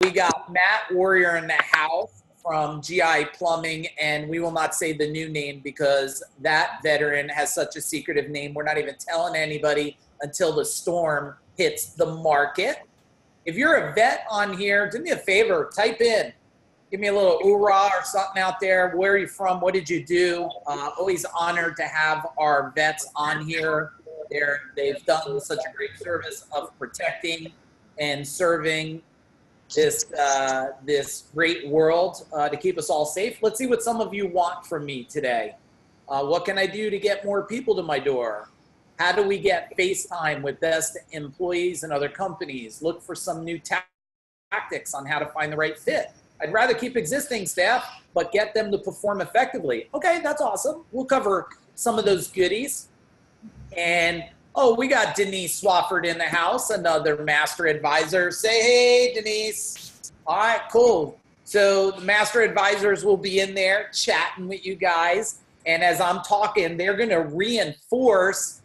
We got Matt Warrior in the house from GI Plumbing, and we will not say the new name because that veteran has such a secretive name. We're not even telling anybody until the storm hits the market. If you're a vet on here, do me a favor, type in. Give me a little hoorah or something out there. Where are you from? What did you do? Always honored to have our vets on here. They've done such a great service of protecting and serving this great world to keep us all safe. Let's see what some of you want from me today. What can I do to get more people to my door? How do we get FaceTime with best employees and other companies? Look for some new tactics on how to find the right fit. I'd rather keep existing staff, but get them to perform effectively. Okay, that's awesome. We'll cover some of those goodies. And, oh, we got Denise Swafford in the house, another master advisor. Say, hey, Denise. All right, cool. So the master advisors will be in there chatting with you guys. And as I'm talking, they're going to reinforce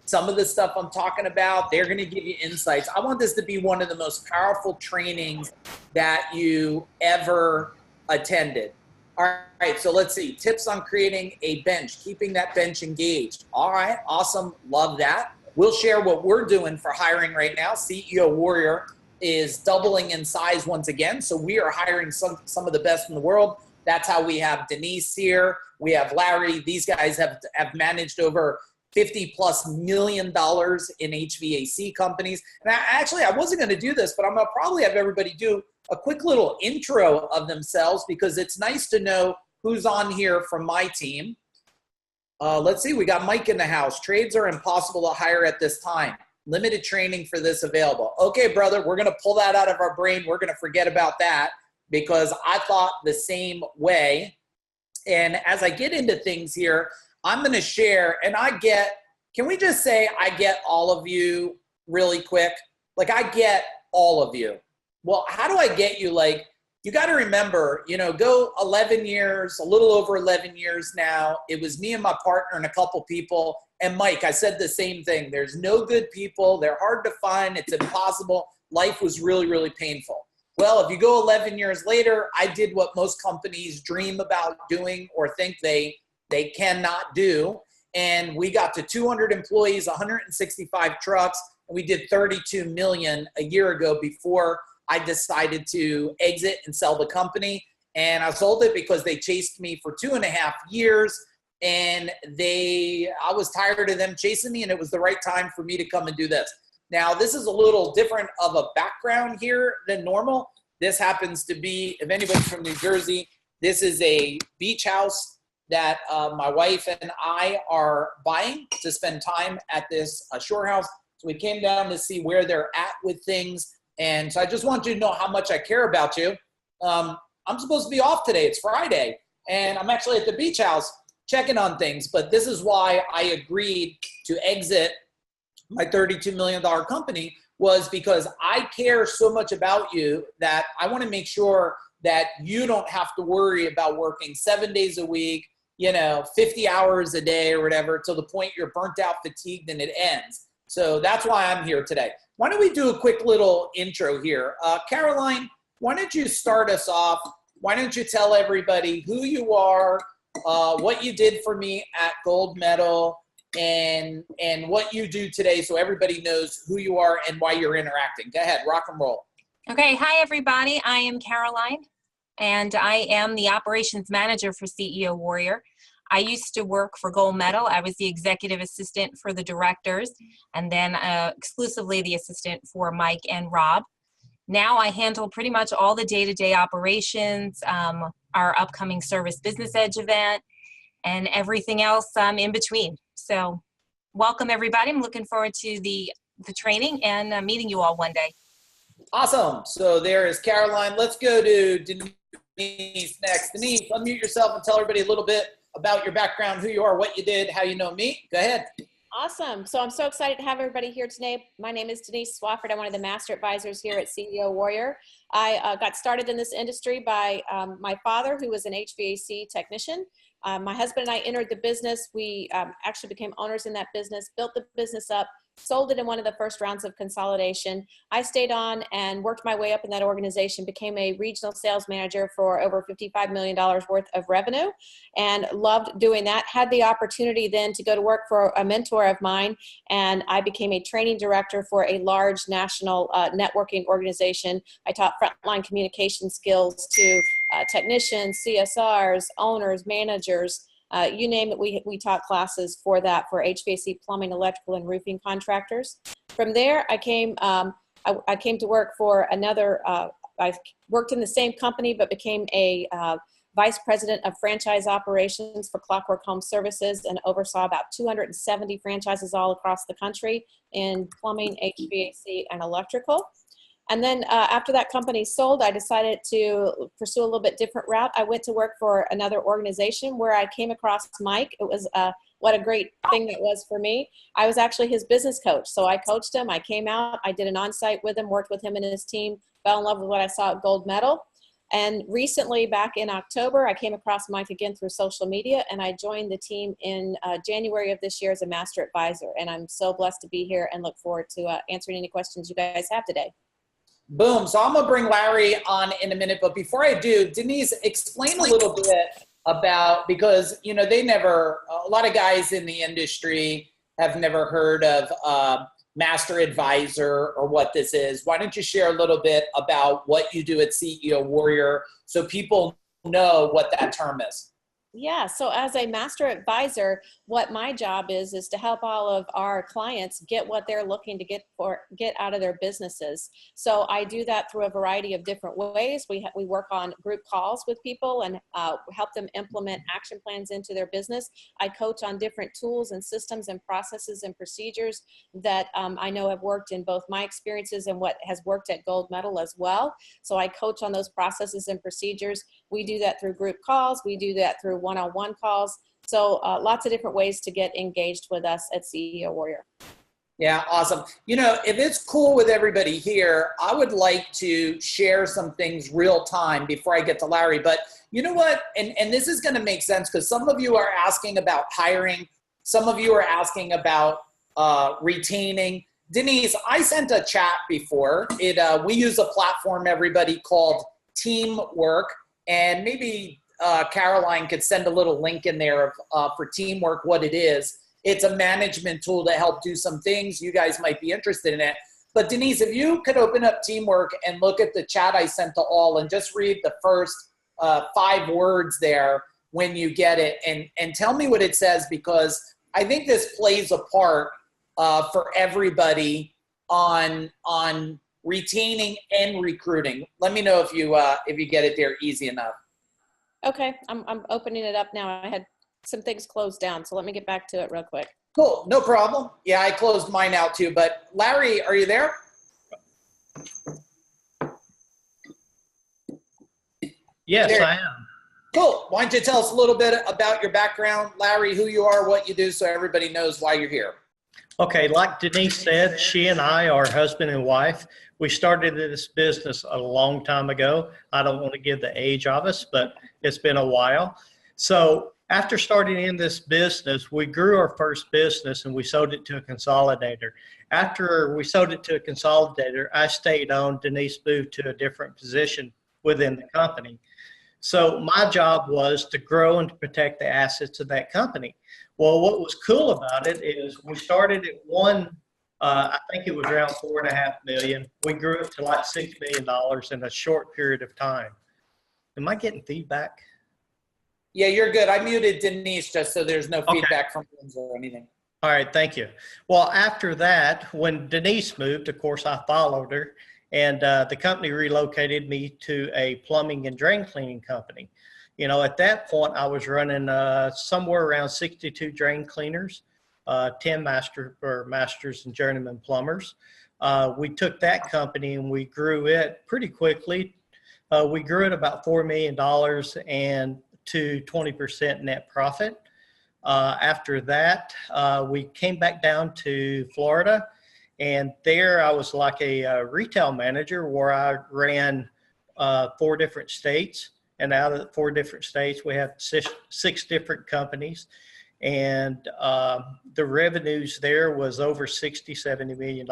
some of the stuff I'm talking about. They're going to give you insights. I want this to be one of the most powerful trainings that you ever attended. All right, so let's see. Tips on creating a bench, keeping that bench engaged. All right, awesome. Love that. We'll share what we're doing for hiring right now. CEO Warrior is doubling in size once again, so we are hiring some of the best in the world. That's how we have Denise here. We have Larry. These guys have managed over $50+ million in HVAC companies. And I wasn't going to do this, but I'm going to probably have everybody do a quick little intro of themselves because it's nice to know who's on here from my team. Let's see, we got Mike in the house. Trades are impossible to hire at this time. Limited training for this available. Okay, brother, we're going to pull that out of our brain. We're going to forget about that because I thought the same way. And as I get into things here, I'm going to share, and can we just say I get all of you really quick? Like, I get all of you. Well, how do I get you? Like, you got to remember, go 11 years, a little over 11 years now. It was me and my partner and a couple people. And Mike, I said the same thing. There's no good people. They're hard to find. It's impossible. Life was really, really painful. Well, if you go 11 years later, I did what most companies dream about doing or think they cannot do. And we got to 200 employees, 165 trucks, and we did 32 million a year ago before I decided to exit and sell the company. And I sold it because they chased me for 2.5 years, and I was tired of them chasing me, and it was the right time for me to come and do this. Now, this is a little different of a background here than normal. This happens to be, if anybody's from New Jersey, this is a beach house that my wife and I are buying to spend time at this shore house. So we came down to see where they're at with things. And so I just want you to know how much I care about you. I'm supposed to be off today. It's Friday. And I'm actually at the beach house checking on things. But this is why I agreed to exit my $32 million company, was because I care so much about you that I want to make sure that you don't have to worry about working 7 days a week, 50 hours a day or whatever, till the point you're burnt out, fatigued, and it ends. So that's why I'm here today. Why don't we do a quick little intro here? Caroline, why don't you start us off? Why don't you tell everybody who you are, what you did for me at Gold Medal, and what you do today so everybody knows who you are and why you're interacting. Go ahead, rock and roll. Okay, hi everybody. I am Caroline, and I am the operations manager for CEO Warrior. I used to work for Gold Medal. I was the executive assistant for the directors, and then exclusively the assistant for Mike and Rob. Now I handle pretty much all the day-to-day operations, our upcoming Service Business Edge event, and everything else in between. So welcome everybody. I'm looking forward to the training and meeting you all one day. Awesome. So there is Caroline. Let's go to Denise next. Denise, unmute yourself and tell everybody a little bit about your background, who you are, what you did, how you know me. Go ahead. Awesome. So I'm so excited to have everybody here today. My name is Denise Swafford. I'm one of the master advisors here at CEO Warrior. I got started in this industry by my father, who was an HVAC technician. My husband and I entered the business. We actually became owners in that business, built the business up, sold it in one of the first rounds of consolidation. I stayed on and worked my way up in that organization, became a regional sales manager for over $55 million worth of revenue, and loved doing that. Had the opportunity then to go to work for a mentor of mine, and I became a training director for a large national networking organization. I taught frontline communication skills to technicians, CSRs, owners, managers, you name it, we taught classes for that for HVAC, plumbing, electrical, and roofing contractors. From there, I came to work for another, I worked in the same company, but became a vice president of franchise operations for Clockwork Home Services, and oversaw about 270 franchises all across the country in plumbing, HVAC, and electrical. And then after that company sold, I decided to pursue a little bit different route. I went to work for another organization where I came across Mike. It was what a great thing that was for me. I was actually his business coach. So I coached him. I came out. I did an on-site with him, worked with him and his team, fell in love with what I saw at Gold Medal. And recently, back in October, I came across Mike again through social media, and I joined the team in January of this year as a master advisor. And I'm so blessed to be here and look forward to answering any questions you guys have today. Boom. So I'm going to bring Larry on in a minute. But before I do, Denise, explain a little bit about, because, you know, a lot of guys in the industry have never heard of master advisor or what this is. Why don't you share a little bit about what you do at CEO Warrior so people know what that term is? Yeah, so as a master advisor, what my job is to help all of our clients get what they're looking to get out of their businesses. So I do that through a variety of different ways. We work on group calls with people and help them implement action plans into their business. I coach on different tools and systems and processes and procedures that I know have worked in both my experiences and what has worked at Gold Medal as well. So I coach on those processes and procedures. We do that through group calls. We do that through one-on-one calls. So lots of different ways to get engaged with us at CEO Warrior. Yeah, awesome. You know, if it's cool with everybody here, I would like to share some things real time before I get to Larry. But you know what? And this is going to make sense because some of you are asking about hiring. Some of you are asking about retaining. Denise, I sent a chat before. We use a platform, everybody, called Teamwork. And maybe Caroline could send a little link in there for Teamwork, what it is. It's a management tool to help do some things. You guys might be interested in it. But Denise, if you could open up Teamwork and look at the chat I sent to all and just read the first 5 words there when you get it, and tell me what it says, because I think this plays a part for everybody on retaining and recruiting. Let me know if you get it there easy enough. Okay, I'm opening it up now. I had some things closed down, so let me get back to it real quick. Cool, no problem. Yeah, I closed mine out too, but Larry, are you there? Yes, I am. Cool, why don't you tell us a little bit about your background, Larry, who you are, what you do, so everybody knows why you're here. Okay, like Denise said, she and I are husband and wife. We started this business a long time ago. I don't want to give the age of us, but it's been a while. So after starting in this business, we grew our first business and we sold it to a consolidator. After we sold it to a consolidator, I stayed on. Denise moved to a different position within the company. So my job was to grow and to protect the assets of that company. Well, what was cool about it is we started at I think it was around $4.5 million. We grew it to like $6 million in a short period of time. Am I getting feedback? Yeah, you're good. I muted Denise just so there's no feedback from rooms or anything. All right, thank you. Well, after that, when Denise moved, of course, I followed her, and the company relocated me to a plumbing and drain cleaning company. You know, at that point, I was running somewhere around 62 drain cleaners, 10 masters and journeyman plumbers. We took that company and we grew it pretty quickly. We grew it about $4 million and to 20% net profit. After that, we came back down to Florida, and there I was like a retail manager where I ran 4 different states. And out of the 4 different states, we have six different companies. and the revenues there was over $60-70 million.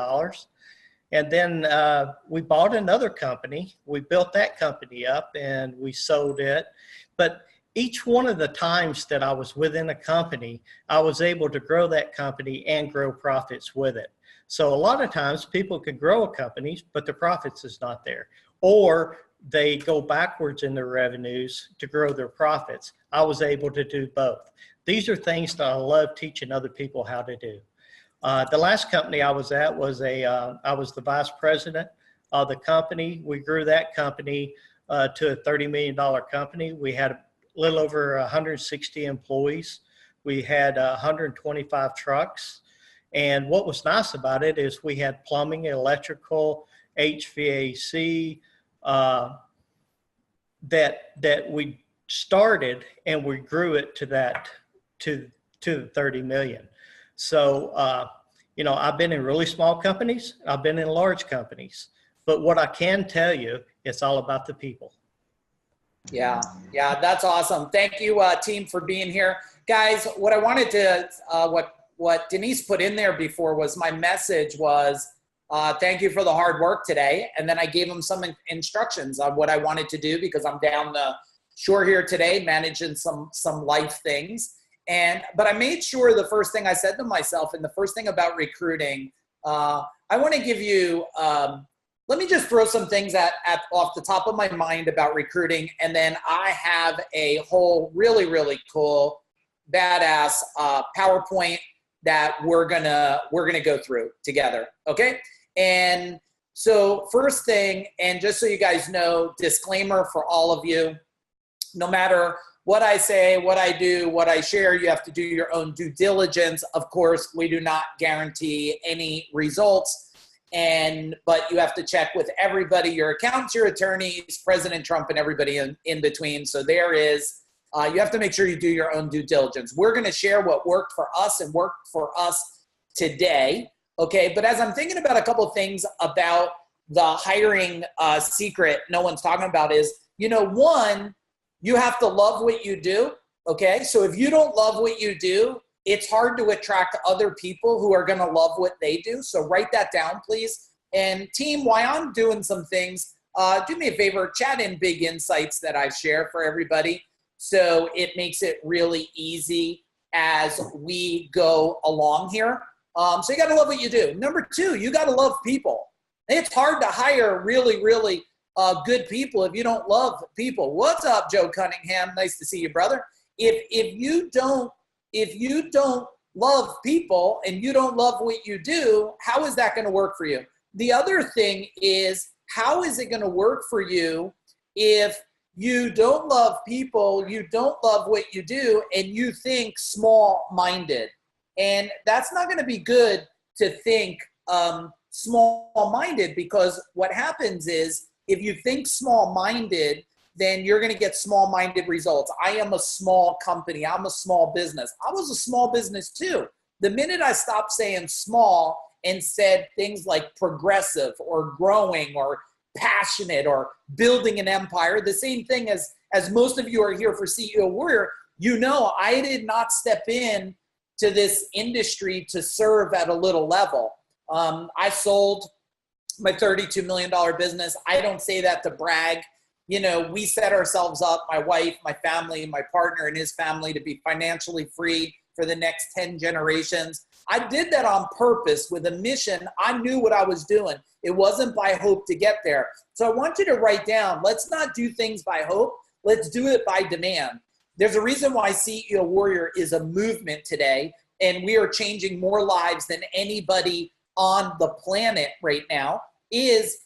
And then we bought another company. We built that company up and we sold it. But each one of the times that I was within a company, I was able to grow that company and grow profits with it. So a lot of times people can grow a company, but the profits is not there. Or they go backwards in their revenues to grow their profits. I was able to do both. These are things that I love teaching other people how to do. The last company I was at was I was the vice president of the company. We grew that company to a $30 million company. We had a little over 160 employees. We had 125 trucks. And what was nice about it is we had plumbing, electrical, HVAC, that we started, and we grew it to that, to 30 million. So, you know, I've been in really small companies. I've been in large companies, but what I can tell you, it's all about the people. Yeah, that's awesome. Thank you, team, for being here. Guys, what I wanted to, what Denise put in there before was my message was, thank you for the hard work today. And then I gave them some instructions on what I wanted to do because I'm down the shore here today managing some life things. But I made sure the first thing I said to myself, and the first thing about recruiting, I want to give you, let me just throw some things off the top of my mind about recruiting. And then I have a whole really, really cool, badass PowerPoint that we're gonna go through together, okay? And so first thing, and just so you guys know, disclaimer for all of you, no matter what I say, what I do, what I share, you have to do your own due diligence. Of course, we do not guarantee any results, but you have to check with everybody, your accountants, your attorneys, President Trump, and everybody in between. So there is, you have to make sure you do your own due diligence. We're going to share what worked for us and worked for us today, okay? But as I'm thinking about a couple of things about the hiring secret no one's talking about is, you know, one, you have to love what you do, okay? So if you don't love what you do, it's hard to attract other people who are going to love what they do. So write that down, please. And team, while I'm doing some things, do me a favor, chat in big insights that I share for everybody. So it makes it really easy as we go along here. So you got to love what you do. Number two, you got to love people. It's hard to hire really, really good people if you don't love people. What's up, Joe Cunningham? Nice to see you, brother. If you don't love people and you don't love what you do, how is that going to work for you? The other thing is, how is it going to work for you if you don't love people, you don't love what you do, and you think small-minded? And that's not going to be good to think small-minded, because what happens is if you think small-minded, then you're going to get small-minded results. I am a small company. I'm a small business. I was a small business too. The minute I stopped saying small and said things like progressive or growing or passionate or building an empire, the same thing as most of you are here for CEO Warrior, you know, I did not step in to this industry to serve at a little level. I sold my $32 million business. I don't say that to brag. You know, we set ourselves up, my wife, my family, my partner and his family, to be financially free for the next 10 generations. I did that on purpose with a mission. I knew what I was doing. It wasn't by hope to get there. So I want you to write down, let's not do things by hope. Let's do it by demand. There's a reason why CEO Warrior is a movement today, and we are changing more lives than anybody on the planet right now, is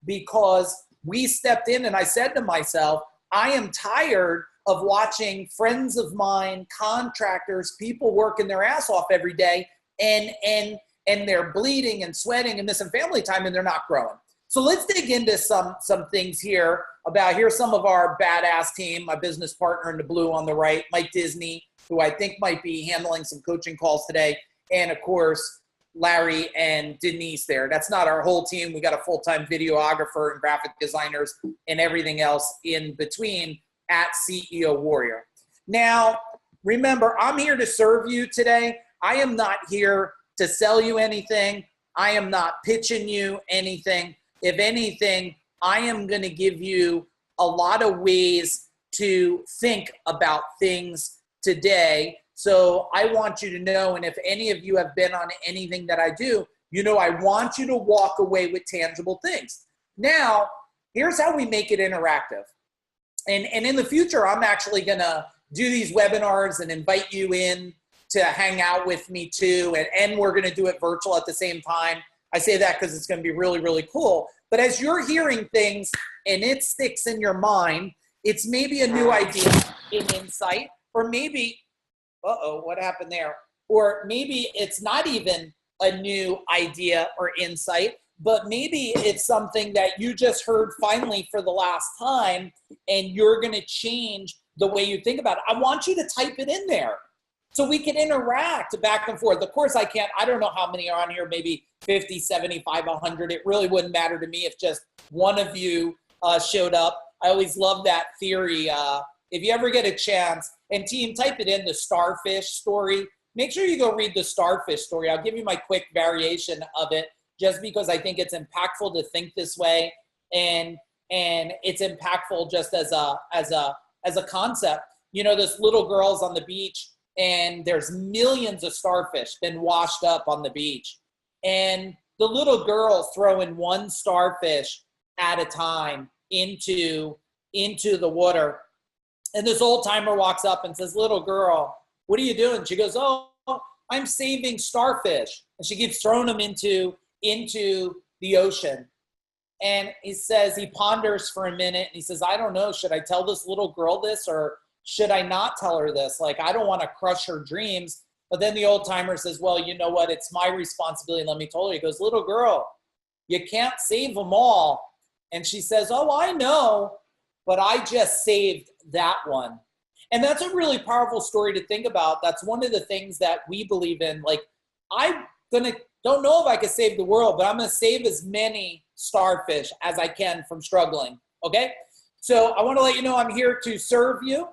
because we stepped in, and I said to myself, I am tired of watching friends of mine, contractors, people working their ass off every day, and they're bleeding and sweating and missing family time, and they're not growing. So let's dig into some things here about, here's some of our badass team, my business partner in the blue on the right, Mike Disney, who I think might be handling some coaching calls today, and of course, Larry and Denise there. That's not our whole team. We got a full-time videographer and graphic designers and everything else in between at CEO Warrior. Now, remember, I'm here to serve you today. I am not here to sell you anything. I am not pitching you anything. If anything, I am going to give you a lot of ways to think about things today. So I want you to know, and if any of you have been on anything that I do, you know I want you to walk away with tangible things. Now, here's how we make it interactive. And in the future, I'm actually going to do these webinars and invite you in to hang out with me too. And we're going to do it virtual at the same time. I say that because it's going to be really, really cool. But as you're hearing things and it sticks in your mind, it's maybe a new idea, an insight, or maybe, what happened there? Or maybe it's not even a new idea or insight, but maybe it's something that you just heard finally for the last time, and you're going to change the way you think about it. I want you to type it in there so we can interact back and forth. Of course, I don't know how many are on here, maybe 50, 75, 100. It really wouldn't matter to me if just one of you showed up. I always love that theory. If you ever get a chance, and team, type it in, the starfish story. Make sure you go read the starfish story. I'll give you my quick variation of it, just because I think it's impactful to think this way, and it's impactful just as a concept. You know, this little girl's on the beach, and there's millions of starfish been washed up on the beach, and the little girl's throwing one starfish at a time into the water. And this old timer walks up and says, "Little girl, what are you doing?" She goes, "Oh, I'm saving starfish." And she keeps throwing them into the ocean. And he ponders for a minute, and he says, "I don't know, should I tell this little girl this, or should I not tell her this? Like, I don't want to crush her dreams." But then the old timer says, "Well, you know what? It's my responsibility. Let me tell her." He goes, "Little girl, you can't save them all." And she says, "Oh, I know, but I just saved that one." And that's a really powerful story to think about. That's one of the things that we believe in. Like, don't know if I can save the world, but I'm going to save as many starfish as I can from struggling. Okay? So I want to let you know I'm here to serve you.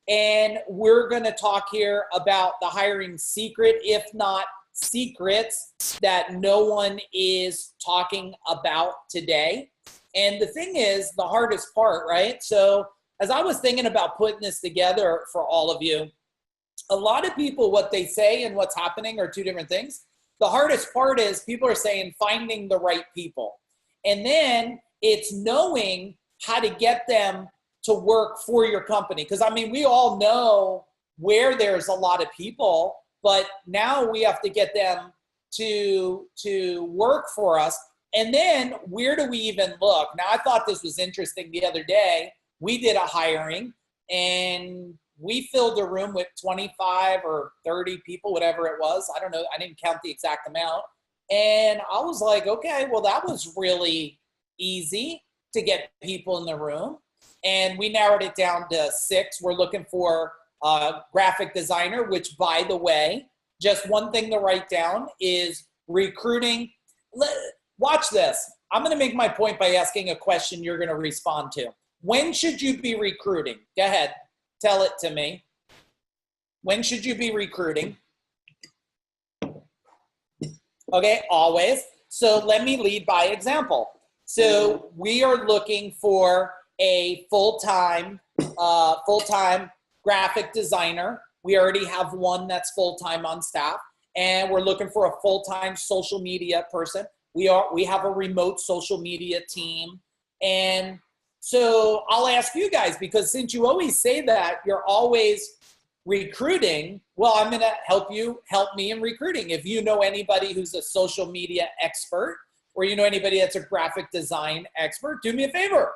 And we're going to talk here about the hiring secret, if not secrets, that no one is talking about today. And the thing is, the hardest part, right? So as I was thinking about putting this together for all of you, a lot of people, what they say and what's happening are two different things. The hardest part is people are saying finding the right people. And then it's knowing how to get them to work for your company. Because, I mean, we all know where there's a lot of people, but now we have to get them to work for us. And then where do we even look? Now, I thought this was interesting the other day. We did a hiring, and we filled a room with 25 or 30 people, whatever it was. I don't know. I didn't count the exact amount. And I was like, okay, well, that was really easy to get people in the room. And we narrowed it down to 6. We're looking for a graphic designer, which, by the way, just one thing to write down is recruiting. Watch this. I'm going to make my point by asking a question you're going to respond to. When should you be recruiting? Go ahead. Tell it to me. When should you be recruiting? Okay, always. So let me lead by example. So we are looking for a full-time graphic designer. We already have one that's full-time on staff, and we're looking for a full-time social media person. We have a remote social media team. And so I'll ask you guys, because since you always say that you're always recruiting, well, I'm going to help me in recruiting. If you know anybody who's a social media expert, or you know anybody that's a graphic design expert, do me a favor.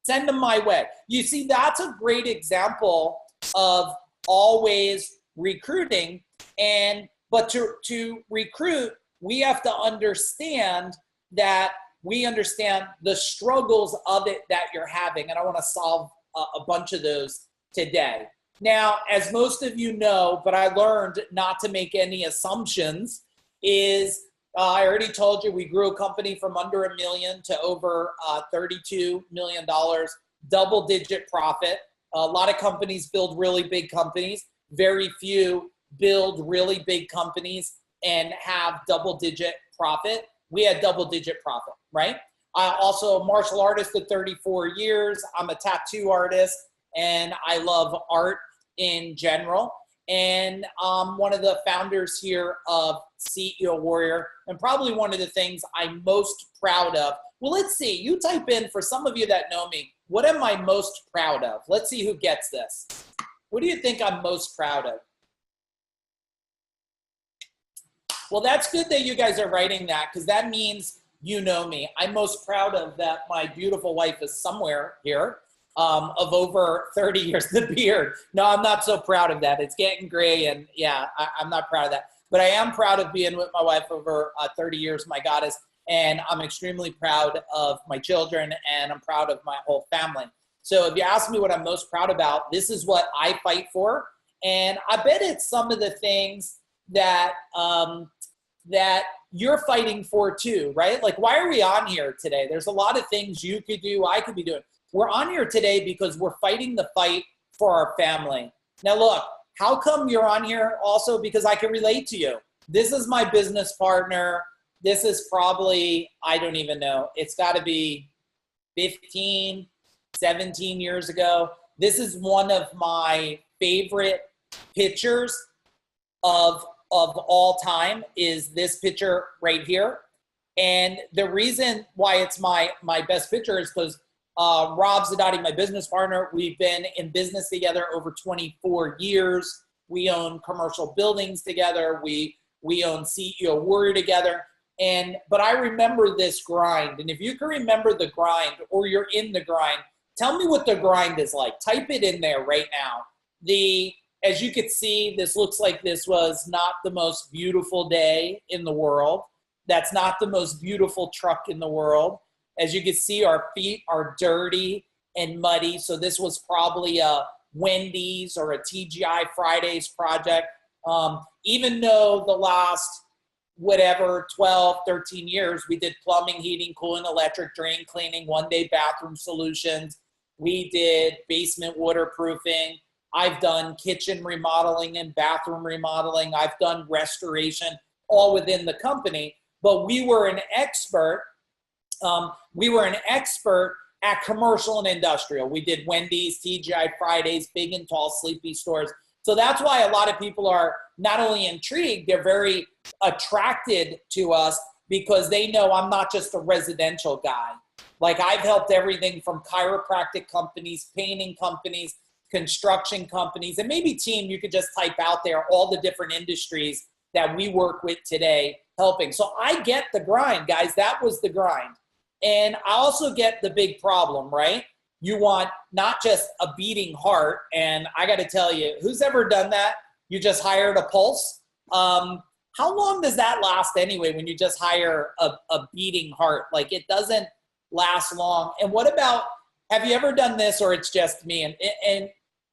Send them my way. You see, that's a great example of always recruiting. But to recruit, we have to understand that we understand the struggles of it that you're having. And I want to solve a bunch of those today. Now, as most of you know, but I learned not to make any assumptions, is I already told you we grew a company from under $1 million to over $32 million, double-digit profit. A lot of companies build really big companies. very few build really big companies and have double-digit profit. We had double-digit profit, right? I also a martial artist at 34 years. I'm a tattoo artist, and I love art in general. And I'm one of the founders here of CEO Warrior, and probably one of the things I'm most proud of. Well, let's see. You type in, for some of you that know me, what am I most proud of? Let's see who gets this. What do you think I'm most proud of? Well, that's good that you guys are writing that, because that means you know me. I'm most proud of that my beautiful wife is somewhere here, of over 30 years. The beard. No, I'm not so proud of that. It's getting gray, and yeah, I'm not proud of that. But I am proud of being with my wife over 30 years, my goddess, and I'm extremely proud of my children, and I'm proud of my whole family. So if you ask me what I'm most proud about, this is what I fight for, and I bet it's some of the things that that you're fighting for too, right? Like, why are we on here today? There's a lot of things you could do, I could be doing. We're on here today because we're fighting the fight for our family. Now look, how come you're on here? Also because I can relate to you. This is my business partner. This is probably, I don't even know, it's gotta be 15, 17 years ago. This is one of my favorite pictures of all time, is this picture right here. And the reason why it's my best picture is because Rob Zadati, my business partner, we've been in business together over 24 years. We own commercial buildings together. We own CEO Warrior together. But I remember this grind. And if you can remember the grind, or you're in the grind, tell me what the grind is like. Type it in there right now. As you can see, this looks like this was not the most beautiful day in the world. That's not the most beautiful truck in the world. As you can see, our feet are dirty and muddy. So this was probably a Wendy's or a TGI Fridays project. Even though the last, 12, 13 years, we did plumbing, heating, cooling, electric, drain cleaning, one-day bathroom solutions. We did basement waterproofing. I've done kitchen remodeling and bathroom remodeling. I've done restoration, all within the company. But we were an expert. At commercial and industrial. We did Wendy's, TGI Fridays, big and tall, sleepy stores. So that's why a lot of people are not only intrigued, they're very attracted to us, because they know I'm not just a residential guy. Like, I've helped everything from chiropractic companies, painting companies, construction companies, and maybe team, you could just type out there all the different industries that we work with today helping. So I get the grind, guys. That was the grind. And I also get the big problem, right? You want not just a beating heart. And I got to tell you, who's ever done that? You just hired a pulse. How long does that last anyway when you just hire a beating heart? Like, it doesn't last long. And what about, have you ever done this, or it's just me? And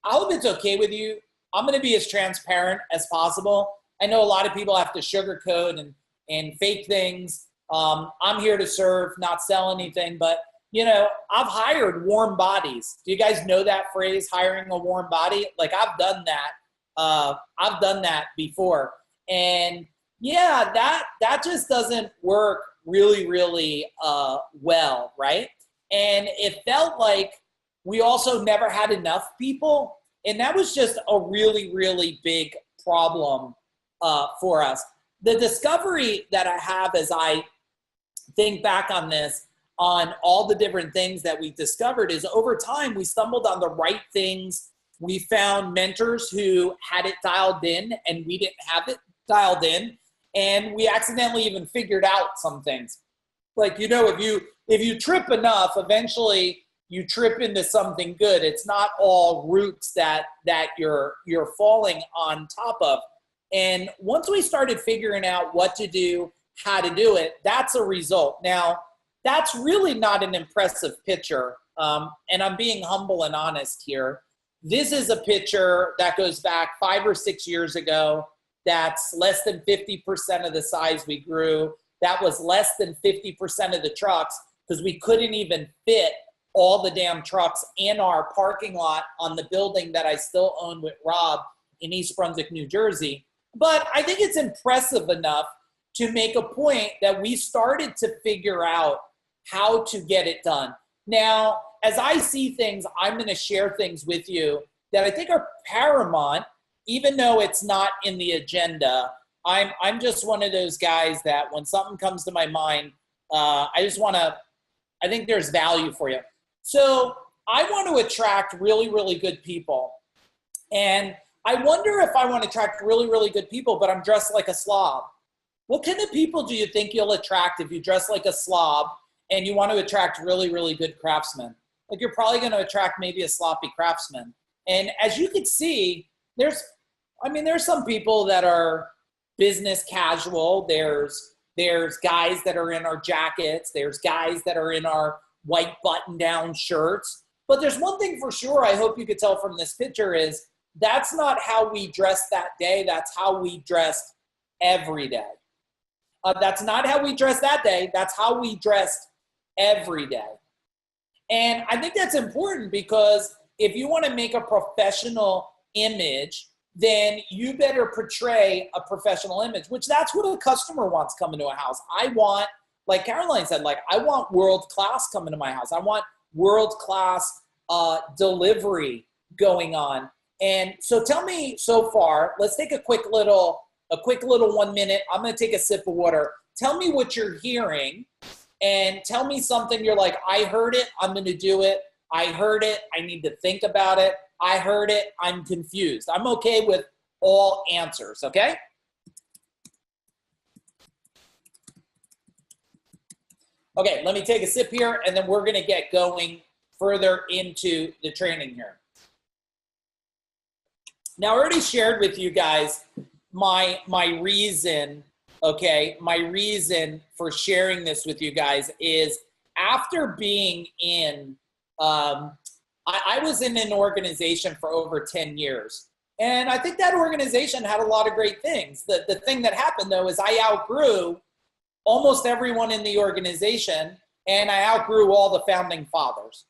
I hope it's okay with you. I'm going to be as transparent as possible. I know a lot of people have to sugarcoat and fake things. I'm here to serve, not sell anything. But, I've hired warm bodies. Do you guys know that phrase, hiring a warm body? Like, I've done that before. And yeah, that just doesn't work really, really well, right? And it felt like we also never had enough people. And that was just a really, really big problem for us. The discovery that I have as I think back on this, on all the different things that we discovered, is over time we stumbled on the right things. We found mentors who had it dialed in and we didn't have it dialed in. And we accidentally even figured out some things. Like, if you trip enough, eventually you trip into something good. It's not all roots that you're falling on top of. And once we started figuring out what to do, how to do it, that's a result. Now, that's really not an impressive picture. And I'm being humble and honest here. This is a picture that goes back 5 or 6 years ago. That's less than 50% of the size we grew. That was less than 50% of the trucks, because we couldn't even fit all the damn trucks in our parking lot on the building that I still own with Rob. in East Brunswick, New Jersey. But I think it's impressive enough to make a point that we started to figure out how to get it done. Now, as I see things, I'm going to share things with you that I think are paramount, even though it's not in the agenda. I'm just one of those guys that when something comes to my mind, I think there's value for you. So I want to attract really, really good people. And I wonder if I want to attract really, really good people, but I'm dressed like a slob. What kind of people do you think you'll attract if you dress like a slob and you want to attract really, really good craftsmen? Like, you're probably going to attract maybe a sloppy craftsman. And as you can see, there's some people that are business casual. There's guys that are in our jackets. There's guys that are in our white button-down shirts. But there's one thing for sure I hope you could tell from this picture is that's not how we dressed that day. That's how we dressed every day. That's not how we dressed that day. That's how we dressed every day. And I think that's important because if you want to make a professional image, then you better portray a professional image, which that's what a customer wants coming to a house. I want, like Caroline said, I want world-class coming to my house. I want world-class delivery going on. And so tell me so far, let's take a quick little 1 minute. I'm going to take a sip of water. Tell me what you're hearing and tell me something you're like, I heard it, I'm going to do it. I heard it, I need to think about it. I heard it, I'm confused. I'm okay with all answers, okay? Okay, let me take a sip here and then we're going to get going further into the training here. Now, I already shared with you guys my reason, okay? My reason for sharing this with you guys is after being in, I was in an organization for over 10 years. And I think that organization had a lot of great things. The thing that happened, though, is I outgrew almost everyone in the organization, and I outgrew all the founding fathers.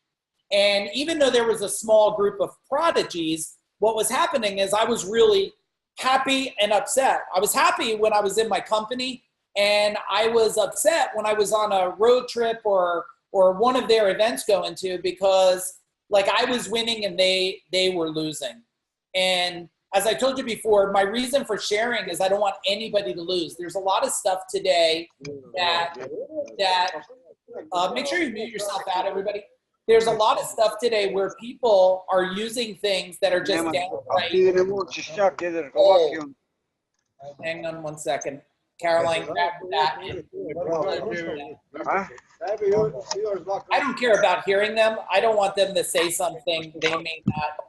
And even though there was a small group of prodigies, what was happening is I was really happy and upset. I was happy when I was in my company, and I was upset when I was on a road trip or one of their events going to because I was winning and they were losing. And as I told you before, my reason for sharing is I don't want anybody to lose. There's a lot of stuff today that make sure you mute yourself out, everybody. There's a lot of stuff today where people are using things that are just downright. Hang on 1 second. Caroline, grab that. I don't care about hearing them. I don't want them to say something they may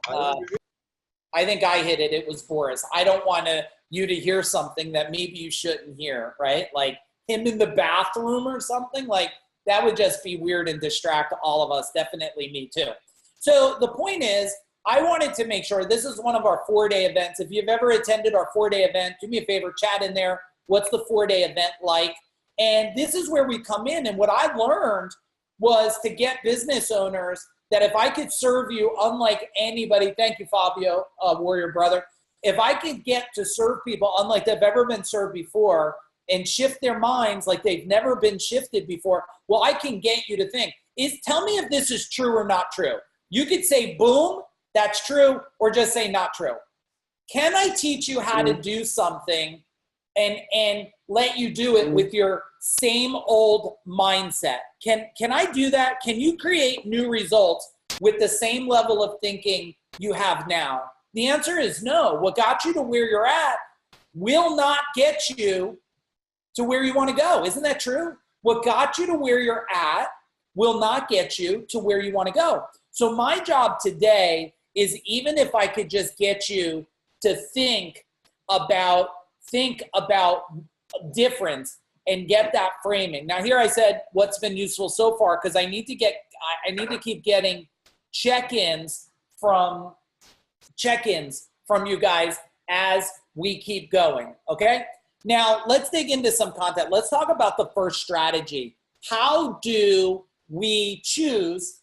not. I think I hit it. It was Boris. I don't want you to hear something that maybe you shouldn't hear, right? Like him in the bathroom or something. That would just be weird and distract all of us. Definitely me too. So the point is, I wanted to make sure this is one of our 4-day events. If you've ever attended our 4-day event, do me a favor, chat in there. What's the 4-day event like? And this is where we come in. And what I learned was to get business owners that if I could serve you unlike anybody, thank you, Fabio, warrior brother. If I could get to serve people unlike they've ever been served before and shift their minds like they've never been shifted before, well, I can get you to think. Tell me if this is true or not true. You could say, boom, that's true, or just say not true. Can I teach you how to do something and let you do it with your same old mindset? Can I do that? Can you create new results with the same level of thinking you have now? The answer is no. What got you to where you're at will not get you to where you want to go. Isn't that true? What got you to where you're at will not get you to where you want to go. So my job today is, even if I could just get you to think about difference and get that framing. Now here I said what's been useful so far because I need to keep getting check-ins from you guys as we keep going, okay? Now let's dig into some content. Let's talk about the first strategy. How do we choose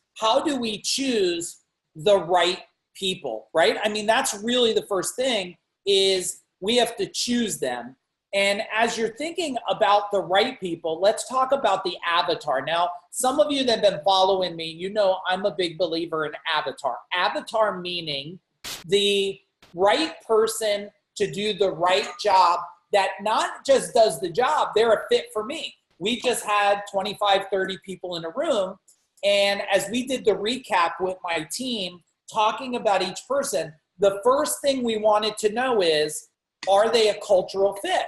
the right people, right? I mean, that's really the first thing. is we have to choose them. And as you're thinking about the right people, let's talk about the avatar. Now, some of you that have been following me, you know I'm a big believer in avatar. Avatar meaning the right person to do the right job that not just does the job, they're a fit for me. We just had 25, 30 people in a room. And as we did the recap with my team, talking about each person, the first thing we wanted to know is, are they a cultural fit?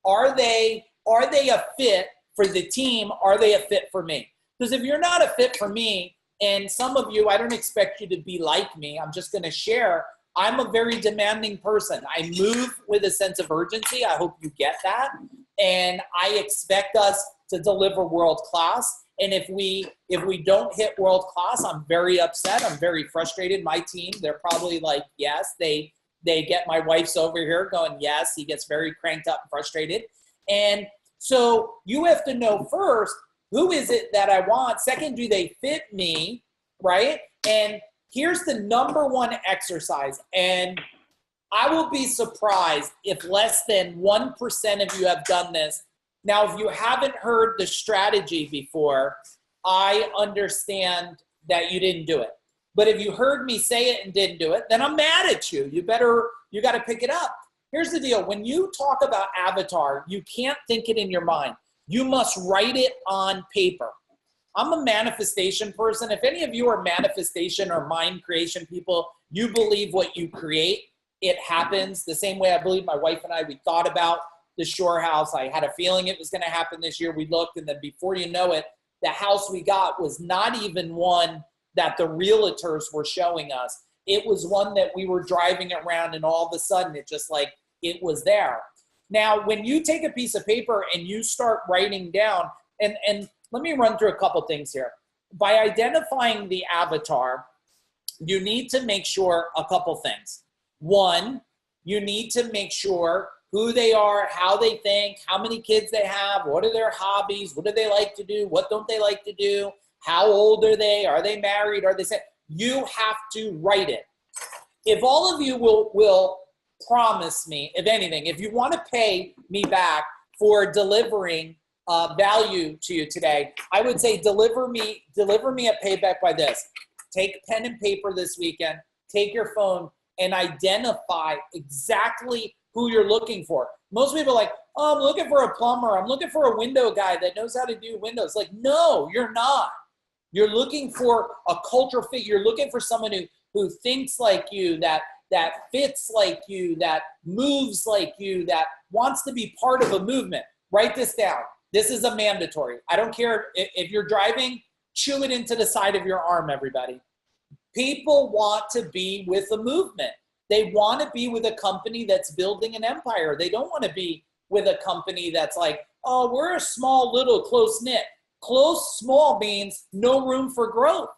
Are they a fit for the team? Are they a fit for me? Because if you're not a fit for me, and some of you, I don't expect you to be like me. I'm just going to share. I'm a very demanding person. I move with a sense of urgency. I hope you get that. And I expect us to deliver world class. And if we don't hit world class, I'm very upset. I'm very frustrated. My team, they're probably like, yes, they get my wife's over here going, yes, he gets very cranked up and frustrated. And so you have to know first, who is it that I want? Second, do they fit me, right? And here's the number one exercise. And I will be surprised if less than 1% of you have done this. Now, if you haven't heard the strategy before, I understand that you didn't do it. But if you heard me say it and didn't do it, then I'm mad at you. You got to pick it up. Here's the deal. When you talk about avatar, you can't think it in your mind. You must write it on paper. I'm a manifestation person. If any of you are manifestation or mind creation people, you believe what you create, it happens. The same way I believe my wife and I, we thought about the Shore House. I had a feeling it was going to happen this year. We looked, and then before you know it, the house we got was not even one that the realtors were showing us. It was one that we were driving around, and all of a sudden it was there. Now, when you take a piece of paper and you start writing down, and let me run through a couple things here. By identifying the avatar, you need to make sure a couple things. One, you need to make sure who they are, how they think, how many kids they have, what are their hobbies, what do they like to do, what don't they like to do, how old are they married, are they single? You have to write it. If all of you will promise me, if anything, if you want to pay me back for delivering value to you today, I would say deliver me a payback by this. Take pen and paper this weekend, take your phone, and identify exactly who you're looking for. Most people are like, oh, I'm looking for a plumber. I'm looking for a window guy that knows how to do windows. Like, no, you're not. You're looking for a culture fit. You're looking for someone who thinks like you, that fits like you, that moves like you, that wants to be part of a movement. Write this down. This is a mandatory. I don't care if you're driving, chew it into the side of your arm, everybody. People want to be with a movement. They want to be with a company that's building an empire. They don't want to be with a company that's like, oh, we're a small, little, close-knit. Close, small means no room for growth.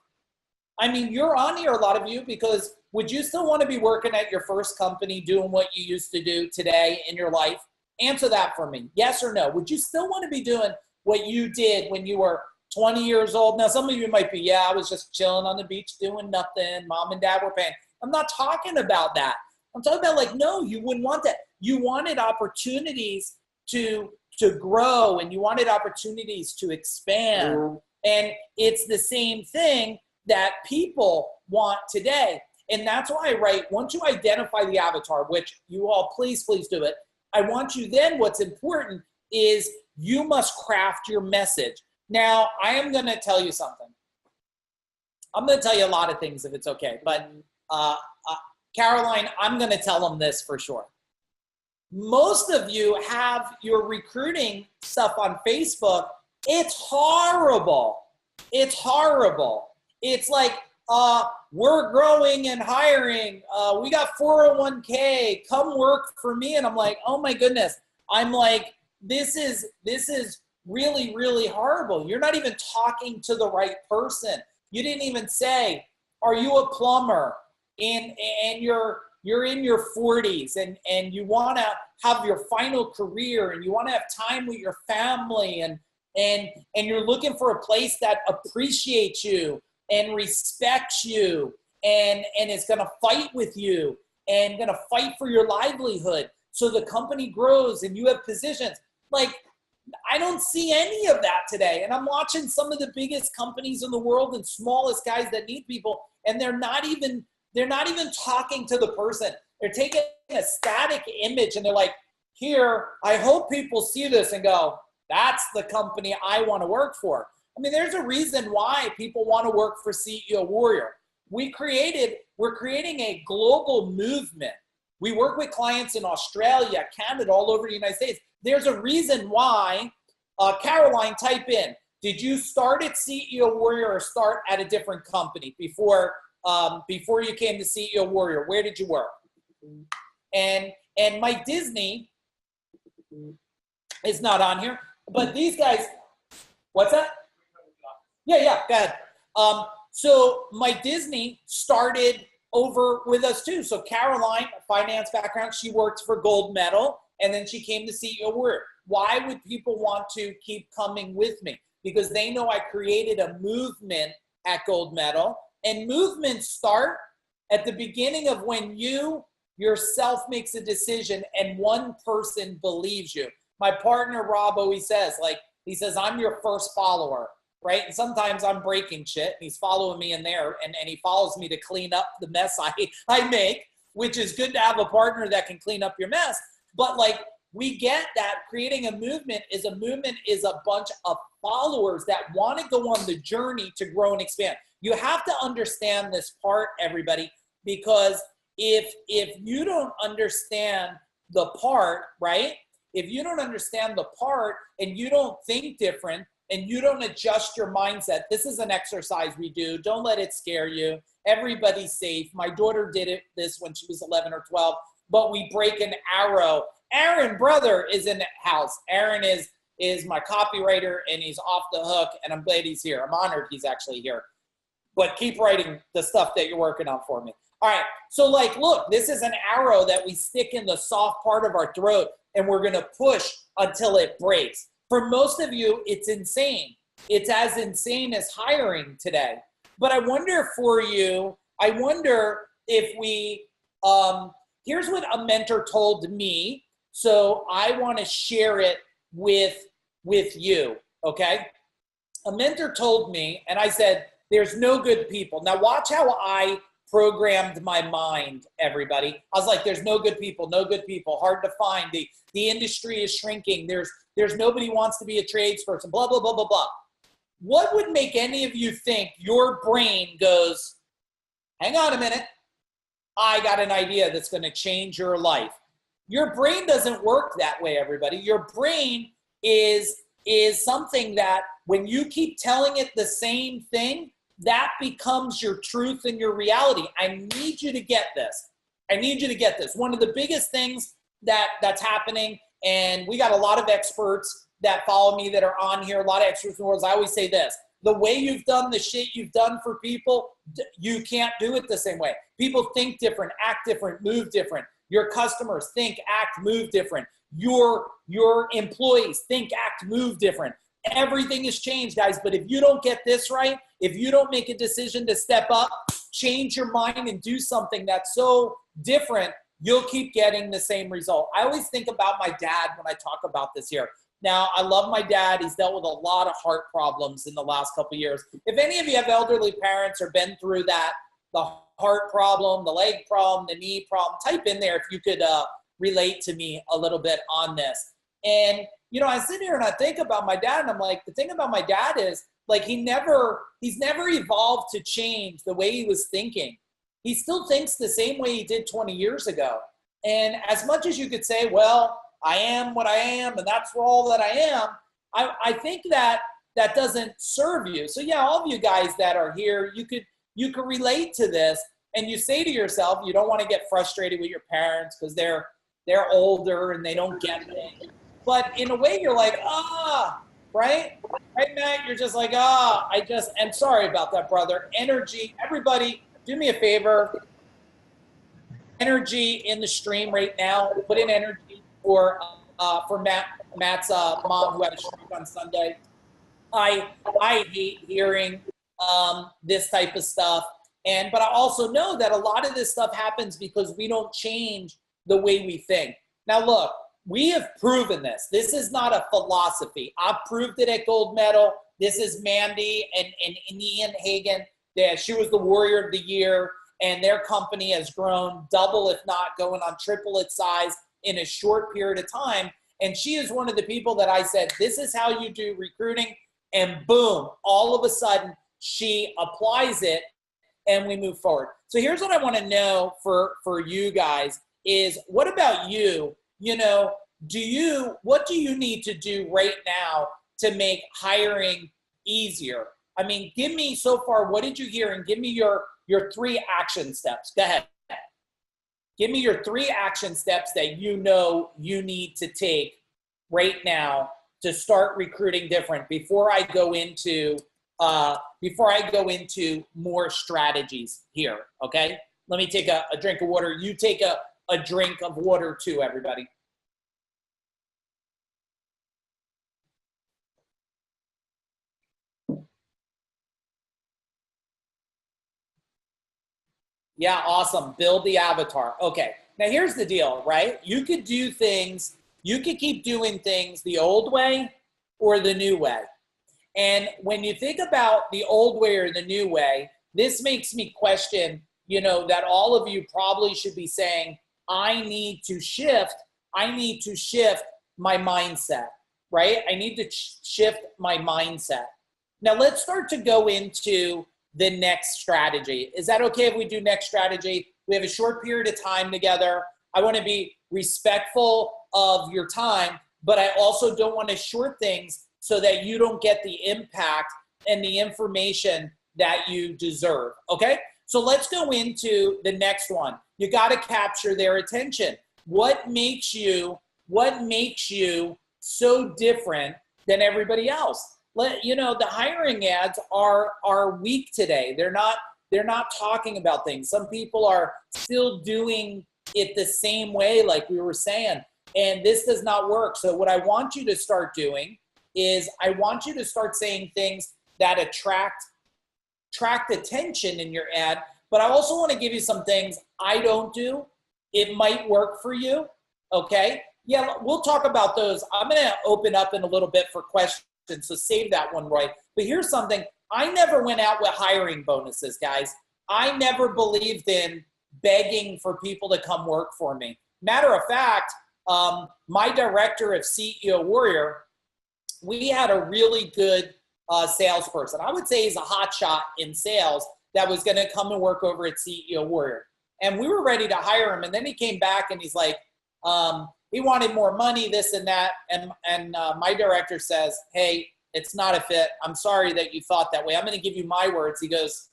I mean, you're on here, a lot of you, because would you still want to be working at your first company doing what you used to do today in your life? Answer that for me. Yes or no? Would you still want to be doing what you did when you were 20 years old? Now, some of you might be, yeah, I was just chilling on the beach doing nothing. Mom and dad were paying. I'm not talking about that. I'm talking about like, no, you wouldn't want that. You wanted opportunities to grow, and you wanted opportunities to expand. And it's the same thing that people want today. And that's why I write, once you identify the avatar, which you all please do it, I want you then, what's important is you must craft your message. Now, I am going to tell you something. I'm going to tell you a lot of things if it's okay. But Caroline, I'm going to tell them this for sure. Most of you have your recruiting stuff on Facebook. It's horrible. It's horrible. It's like, we're growing and hiring. We got 401k. Come work for me. And I'm like, oh my goodness. I'm like, this is really, really horrible. You're not even talking to the right person. You didn't even say, are you a plumber? And you're in your 40s and you want to have your final career and you want to have time with your family and you're looking for a place that appreciates you and respects you and is going to fight with you. and going to fight for your livelihood so the company grows and you have positions. Like, I don't see any of that today. And I'm watching some of the biggest companies in the world and smallest guys that need people, and they're not even talking to the person. They're taking a static image and they're like, here, I hope people see this and go, that's the company I want to work for. I mean, there's a reason why people want to work for CEO Warrior. We're creating a global movement. We work with clients in Australia, Canada, all over the United States. There's a reason why, Caroline, type in, did you start at CEO Warrior or start at a different company before you came to CEO Warrior? Where did you work? And Mike Disney is not on here, but these guys, what's that? Yeah, go ahead. So Mike Disney started over with us too. So Caroline, a finance background, she worked for Gold Medal, and then she came to CEO Warrior. Why would people want to keep coming with me? Because they know I created a movement at Gold Medal, and movements start at the beginning of when you yourself makes a decision and one person believes you. My partner, Rob, always says, he says, I'm your first follower, right? And sometimes I'm breaking shit, and he's following me in there, and he follows me to clean up the mess I make, which is good to have a partner that can clean up your mess. But we get that creating a movement is a bunch of followers that want to go on the journey to grow and expand. You have to understand this part, everybody, because if you don't understand the part, right? If you don't understand the part and you don't think different and you don't adjust your mindset, this is an exercise we do. Don't let it scare you. Everybody's safe. My daughter did this when she was 11 or 12, but we break an arrow. Aaron, brother, is in the house. Aaron is my copywriter, and he's off the hook, and I'm glad he's here. I'm honored he's actually here. But keep writing the stuff that you're working on for me. All right, so look, this is an arrow that we stick in the soft part of our throat, and we're gonna push until it breaks. For most of you, it's insane. It's as insane as hiring today. But I wonder for you, if we, here's what a mentor told me, so I wanna share it with you, okay? A mentor told me, and I said, there's no good people. Now watch how I programmed my mind, everybody. I was like, there's no good people, hard to find. The industry is shrinking. There's nobody wants to be a tradesperson, blah, blah, blah, blah, blah. What would make any of you think your brain goes, hang on a minute, I got an idea that's gonna change your life? Your brain doesn't work that way, everybody. Your brain is something that when you keep telling it the same thing, that becomes your truth and your reality. I need you to get this. One of the biggest things that's happening, and we got a lot of experts that follow me that are on here, a lot of experts in the world. I always say this: the way you've done the shit you've done for people, you can't do it the same way. People think different, act different, move different. Your customers think, act, move different. Your employees think, act, move different. Everything has changed, guys. But if you don't get this right, if you don't make a decision to step up, change your mind and do something that's so different, you'll keep getting the same result. I always think about my dad when I talk about this here. Now, I love my dad. He's dealt with a lot of heart problems in the last couple of years. If any of you have elderly parents or been through that, the heart problem, the leg problem, the knee problem, type in there if you could relate to me a little bit on this. And, I sit here and I think about my dad, and I'm like, the thing about my dad is, he's never evolved to change the way he was thinking. He still thinks the same way he did 20 years ago. And as much as you could say, well, I am what I am, and that's all that I am, I think that doesn't serve you. So yeah, all of you guys that are here, you could relate to this, and you say to yourself, you don't want to get frustrated with your parents because they're older and they don't get it. But in a way, you're like, right? Right, Matt? You're just like, I'm sorry about that, brother. Energy, everybody, do me a favor. Energy in the stream right now. Put in energy for Matt's mom who had a stroke on Sunday. I hate hearing this type of stuff. But I also know that a lot of this stuff happens because we don't change the way we think. Now, look, we have proven this. This is not a philosophy. I've proved it at Gold Medal. This is Mandy and Ian Hagen. She was the Warrior of the Year, and their company has grown double, if not going on triple its size in a short period of time. And she is one of the people that I said, this is how you do recruiting. And boom, all of a sudden, she applies it and we move forward. So here's what I want to know for you guys is, what about you? What do you need to do right now to make hiring easier? I mean, give me so far, what did you hear? And give me your 3 action steps. Go ahead. Give me your 3 action steps that you know you need to take right now to start recruiting different before I go into more strategies here, okay? Let me take a drink of water. You take a drink of water too, everybody. Yeah, awesome. Build the avatar. Okay, now here's the deal, right? You could do things, you could keep doing things the old way or the new way. And when you think about the old way or the new way, this makes me question, that all of you probably should be saying, I need to shift my mindset, right? I need to shift my mindset. Now let's start to go into the next strategy. Is that okay if we do next strategy? We have a short period of time together. I want to be respectful of your time, but I also don't want to short things so that you don't get the impact and the information that you deserve, okay? So let's go into the next one. You got to capture their attention. What makes you so different than everybody else? The hiring ads are weak today. They're not talking about things. Some people are still doing it the same way, like we were saying, and this does not work. So what I want you to start doing is I want you to start saying things that attract attention in your ad, but I also want to give you some things I don't do. It might work for you, okay? Yeah, we'll talk about those. I'm going to open up in a little bit for questions, so save that one, Roy. But here's something. I never went out with hiring bonuses, guys. I never believed in begging for people to come work for me. Matter of fact, my director of CEO Warrior, we had a really good salesperson. I would say he's a hot shot in sales that was going to come and work over at CEO Warrior. And we were ready to hire him. And then he came back and he's like, he wanted more money, this and that. And my director says, hey, it's not a fit. I'm sorry that you thought that way. I'm going to give you my words. He goes,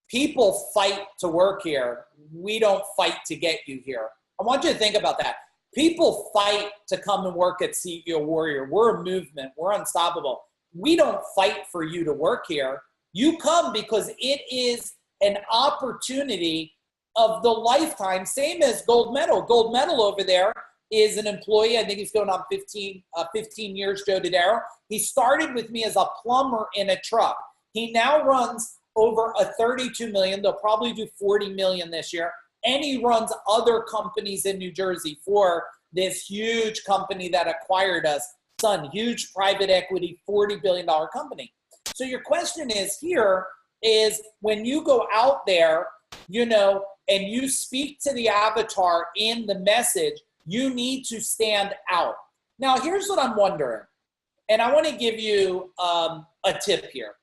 people fight to work here. We don't fight to get you here. I want you to think about that. People fight to come and work at CEO Warrior. We're a movement. We're unstoppable. We don't fight for you to work here. You come because it is an opportunity of the lifetime, same as Gold Medal. Gold Medal over there is an employee. I think he's going on 15 years, Joe Dodaro. He started with me as a plumber in a truck. He now runs over a $32 million. They'll probably do $40 million this year. And he runs other companies in New Jersey for this huge company that acquired us, Sun, huge private equity, $40 billion company. So your question is here is when you go out there, and you speak to the avatar in the message, you need to stand out. Now, here's what I'm wondering, and I want to give you a tip here.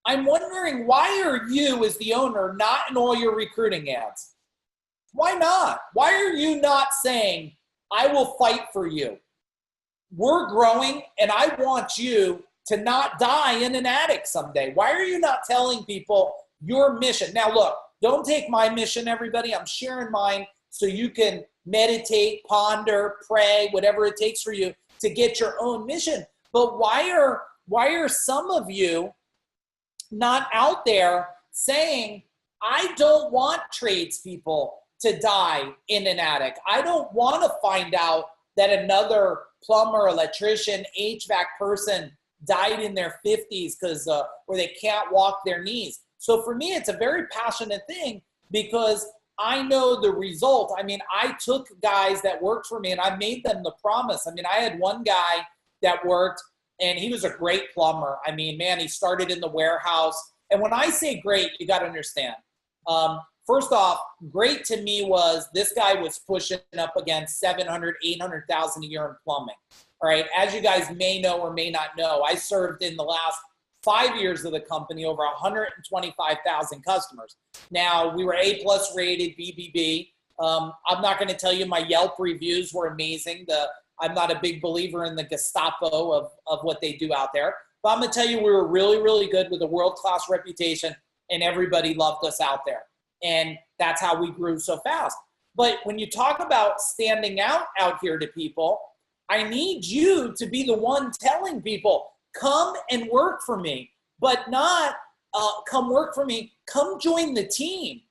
I'm wondering, why are you as the owner not in all your recruiting ads? Why not? Why are you not saying, I will fight for you? We're growing, and I want you to not die in an attic someday. Why are you not telling people your mission? Now, look, don't take my mission, everybody. I'm sharing mine so you can meditate, ponder, pray, whatever it takes for you to get your own mission. But why are some of you not out there saying, I don't want tradespeople to die in an attic. I don't want to find out that another plumber, electrician, HVAC person died in their 50s because or they can't walk their knees. So for me, it's a very passionate thing because I know the result. I mean, I took guys that worked for me and I made them the promise. I mean, I had one guy that worked and he was a great plumber. I mean, man, he started in the warehouse. And when I say great, you got to understand. First off, great to me was this guy was pushing up against 700, 800,000 a year in plumbing. All right. As you guys may know or may not know, I served in the last 5 years of the company over 125,000 customers. Now, we were A+ rated, BBB. I'm not going to tell you my Yelp reviews were amazing. I'm not a big believer in the Gestapo of what they do out there. But I'm going to tell you we were really, really good with a world-class reputation, and everybody loved us out there. And that's how we grew so fast. But when you talk about standing out here to people, I need you to be the one telling people, come and work for me, but not come work for me. Come join the team.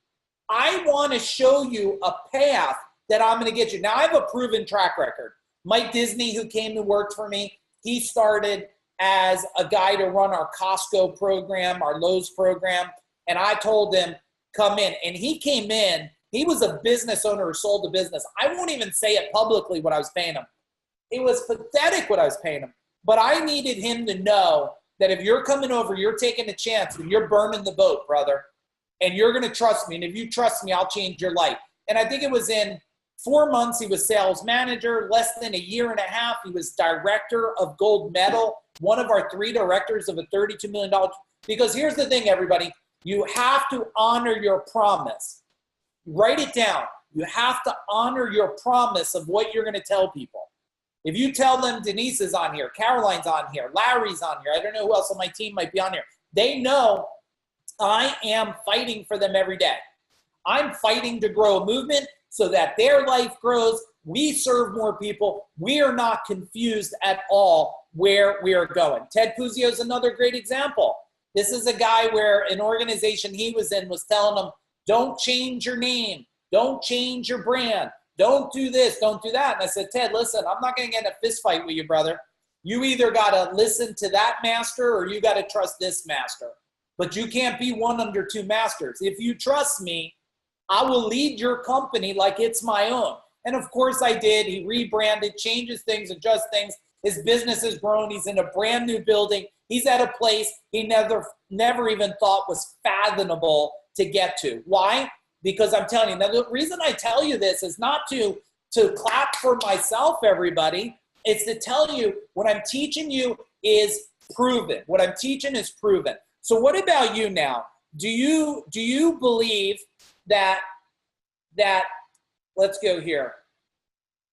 I want to show you a path that I'm going to get you. Now, I have a proven track record. Mike Disney, who came to work for me, he started as a guy to run our Costco program, our Lowe's program, and I told him, come in. And he came in. He was a business owner who sold the business. I won't even say it publicly what I was paying him. It was pathetic what I was paying him. But I needed him to know that if you're coming over, you're taking a chance and you're burning the boat, brother. And you're going to trust me. And if you trust me, I'll change your life. And I think it was in 4 months, he was sales manager. Less than a year and a half, he was director of gold medal, one of our 3 directors of a $32 million. Because here's the thing, everybody. You have to honor your promise. Write it down. You have to honor your promise of what you're going to tell people. If you tell them Denise is on here, Caroline's on here, Larry's on here, I don't know who else on my team might be on here, they know I am fighting for them every day. I'm fighting to grow a movement so that their life grows. We serve more people. We are not confused at all where we are going. Ted Puzio is another great example. This is a guy where an organization he was in was telling him, don't change your name. Don't change your brand. Don't do this. Don't do that. And I said, Ted, listen, I'm not going to get in a fist fight with you, brother. You either got to listen to that master or you got to trust this master. But you can't be one under 2 masters. If you trust me, I will lead your company like it's my own. And of course I did. He rebranded, changes things, adjusts things. His business has grown. He's in a brand new building. He's at a place he never even thought was fathomable to get to. Why? Because I'm telling you, now the reason I tell you this is not to clap for myself, everybody. It's to tell you what I'm teaching you is proven. What I'm teaching is proven. So what about you now? Do you believe that let's go here.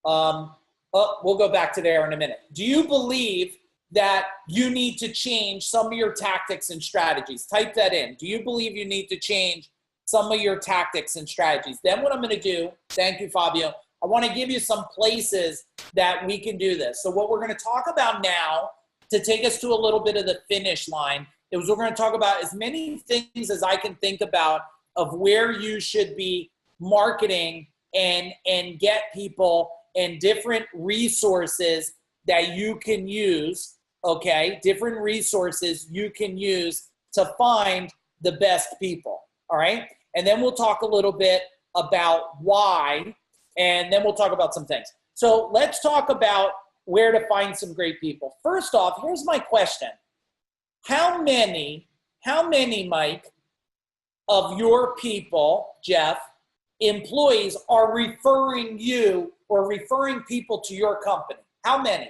We'll go back to there in a minute. Do you believe that you need to change some of your tactics and strategies? Type that in. Do you believe you need to change some of your tactics and strategies? Then what I'm going to do, thank you, Fabio, I want to give you some places that we can do this. So what we're going to talk about now to take us to a little bit of the finish line is we're going to talk about as many things as I can think about of where you should be marketing and get people and different resources that you can use, okay? Different resources you can use to find the best people, all right? And then we'll talk a little bit about why, and then we'll talk about some things. So let's talk about where to find some great people. First off, here's my question. How many, Mike, of your people, Jeff, employees are referring you or referring people to your company? How many?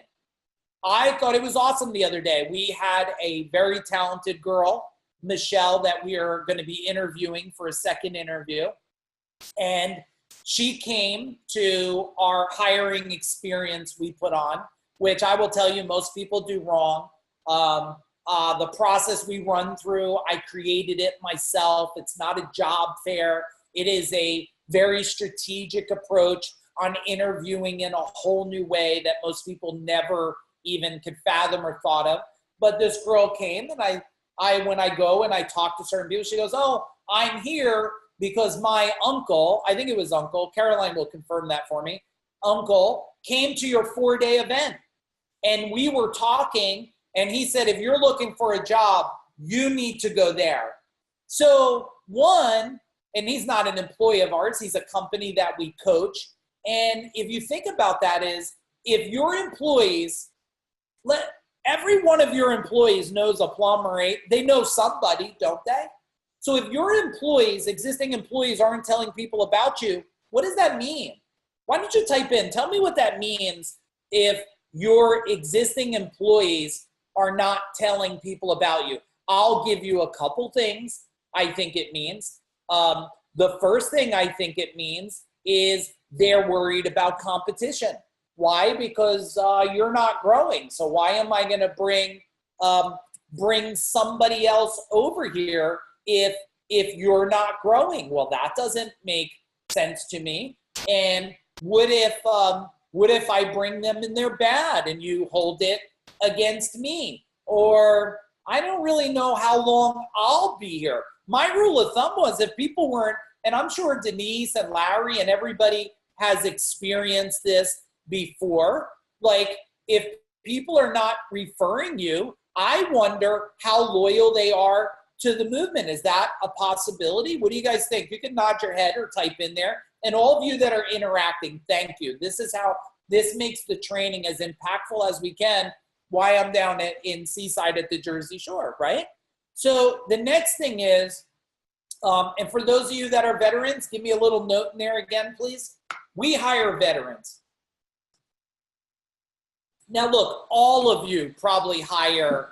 I thought it was awesome the other day. We had a very talented girl, Michelle, that we are going to be interviewing for a second interview. And she came to our hiring experience we put on, which I will tell you most people do wrong. The process we run through, I created it myself. It's not a job fair. It is a very strategic approach on interviewing in a whole new way that most people never even could fathom or thought of. But this girl came, and I when I go and I talk to certain people, she goes, oh, I'm here because my uncle, I think it was uncle, Caroline will confirm that for me, uncle came to your 4-day event. And we were talking, and he said, if you're looking for a job, you need to go there. So one, and he's not an employee of ours, he's a company that we coach. And if you think about that is, if your employees, every one of your employees knows a plumber, they know somebody, don't they? So if your employees, existing employees, aren't telling people about you, what does that mean? Why don't you type in, tell me what that means if your existing employees are not telling people about you. I'll give you a couple things I think it means. The first thing I think it means is they're worried about competition. Why? Because you're not growing. So why am I going to bring somebody else over here if you're not growing? Well, that doesn't make sense to me. And what if I bring them and they're bad and you hold it against me? Or I don't really know how long I'll be here. My rule of thumb was if people weren't, and I'm sure Denise and Larry and everybody has experienced this before, like if people are not referring you, I wonder how loyal they are to the movement. Is that a possibility? What do you guys think? You can nod your head or type in there. And all of you that are interacting, thank you. This is how this makes the training as impactful as we can. Why I'm down in Seaside at the Jersey Shore, right? So the next thing is, and for those of you that are veterans, give me a little note in there again, please. We hire veterans. Now look, all of you probably hire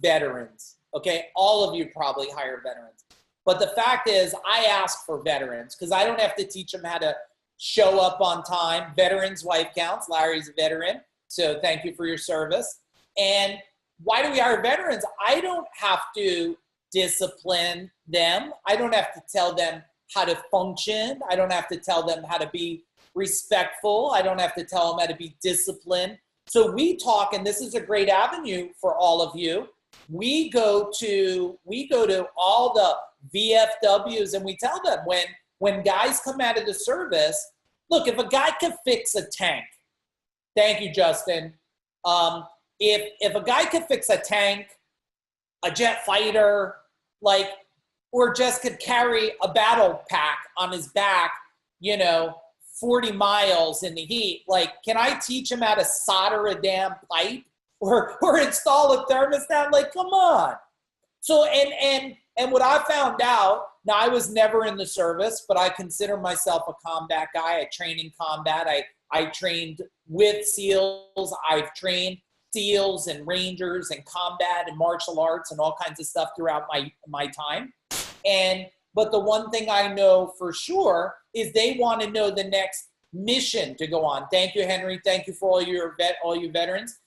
veterans, okay? All of you probably hire veterans. But the fact is, I ask for veterans because I don't have to teach them how to show up on time. Veterans' wife counts. Larry's a veteran, so thank you for your service. And why do we hire veterans? I don't have to discipline them. I don't have to tell them how to function. I don't have to tell them how to be respectful. I don't have to tell them how to be disciplined. So we talk, and this is a great avenue for all of you. We go to all the VFWs and we tell them when guys come out of the service, look, if a guy can fix a tank, thank you, Justin. If a guy could fix a tank, a jet fighter, like, or just could carry a battle pack on his back, 40 miles in the heat, like, can I teach him how to solder a damn pipe or install a thermostat? Like, come on. So, and what I found out, now I was never in the service, but I consider myself a combat guy. I train in combat. I trained with SEALs. I've trained SEALs and Rangers and combat and martial arts and all kinds of stuff throughout my time. But the one thing I know for sure is they want to know the next mission to go on. Thank you, Henry. Thank you for all you veterans.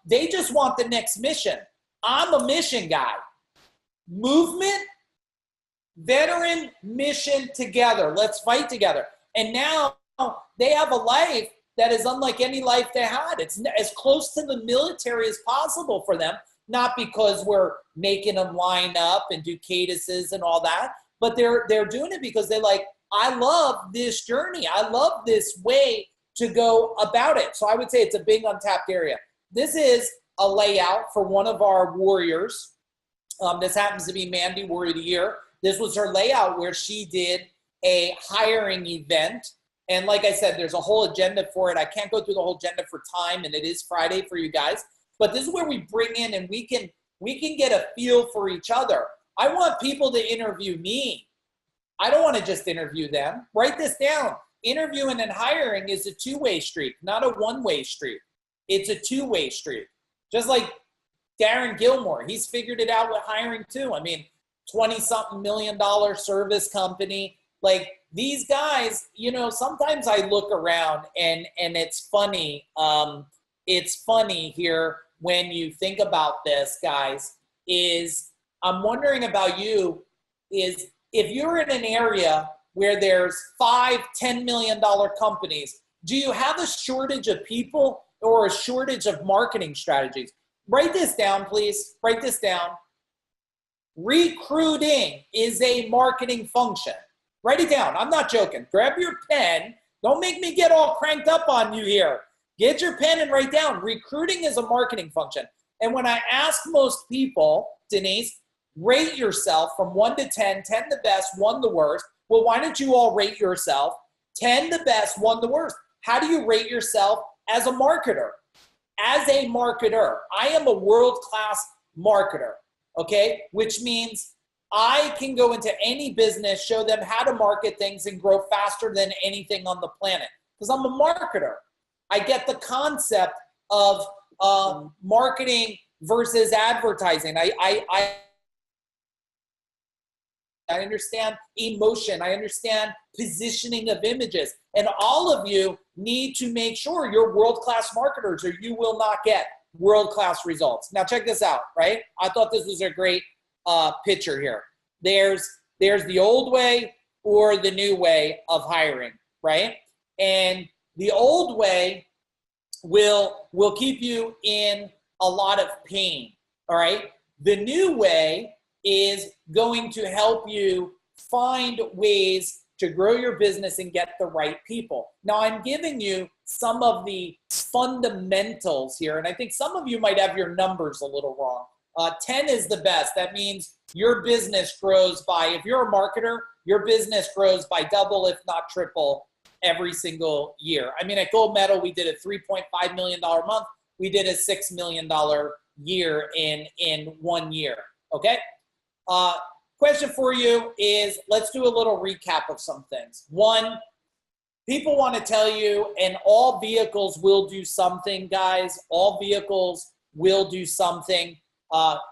They just want the next mission. I'm a mission guy. Movement, veteran, mission together. Let's fight together. And now they have a life that is unlike any life they had. It's as close to the military as possible for them, not because we're making them line up and do cadences and all that, but they're doing it because they're like, I love this journey. I love this way to go about it. So I would say it's a big untapped area. This is a layout for one of our warriors. This happens to be Mandy, Warrior of the Year. This was her layout where she did a hiring event. And like I said, there's a whole agenda for it. I can't go through the whole agenda for time, and it is Friday for you guys. But this is where we bring in and we can get a feel for each other. I want people to interview me. I don't want to just interview them. Write this down. Interviewing and hiring is a two-way street, not a one-way street. It's a two-way street. Just like Darren Gilmore, he's figured it out with hiring too. I mean, 20-something $1 million service company. Like these guys, sometimes I look around and it's funny. It's funny here when you think about this, guys, is I'm wondering about you is if you're in an area where there's $5-10 million companies, do you have a shortage of people or a shortage of marketing strategies? Write this down, please. Write this down. Recruiting is a marketing function. Write it down. I'm not joking. Grab your pen. Don't make me get all cranked up on you here. Get your pen and write down. Recruiting is a marketing function. And when I ask most people, Denise, rate yourself from 1 to 10, 10 the best, 1 the worst. Well, why don't you all rate yourself 10 the best, 1 the worst? How do you rate yourself as a marketer? As a marketer, I am a world-class marketer, okay? Which means I can go into any business, show them how to market things and grow faster than anything on the planet because I'm a marketer. I get the concept of marketing versus advertising. I understand emotion. I understand positioning of images. And all of you need to make sure you're world-class marketers or you will not get world-class results. Now check this out, right? I thought this was a great picture here. There's the old way or the new way of hiring, right? And the old way will keep you in a lot of pain, all right? The new way is going to help you find ways to grow your business and get the right people. Now, I'm giving you some of the fundamentals here, and I think some of you might have your numbers a little wrong. 10 is the best. That means your business grows by, if you're a marketer, your business grows by double, if not triple, every single year. I mean, at Gold Medal, we did a $3.5 million month. We did a $6 million year in 1 year, okay? Question for you is, let's do a little recap of some things. One, people want to tell you, and all vehicles will do something, guys. All vehicles will do something.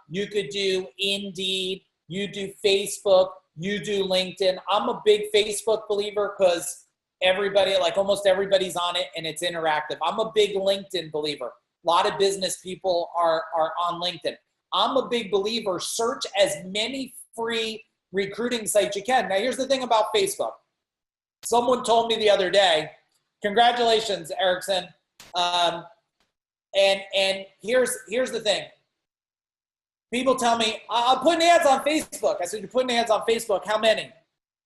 You could do Indeed, you do Facebook, you do LinkedIn. I'm a big Facebook believer because everybody, like almost everybody's on it and it's interactive. I'm a big LinkedIn believer. A lot of business people are on LinkedIn. I'm a big believer, search as many free recruiting sites you can. Now, here's the thing about Facebook. Someone told me the other day, congratulations, Erickson. And here's the thing. People tell me, I'm putting ads on Facebook. I said, you're putting ads on Facebook. How many?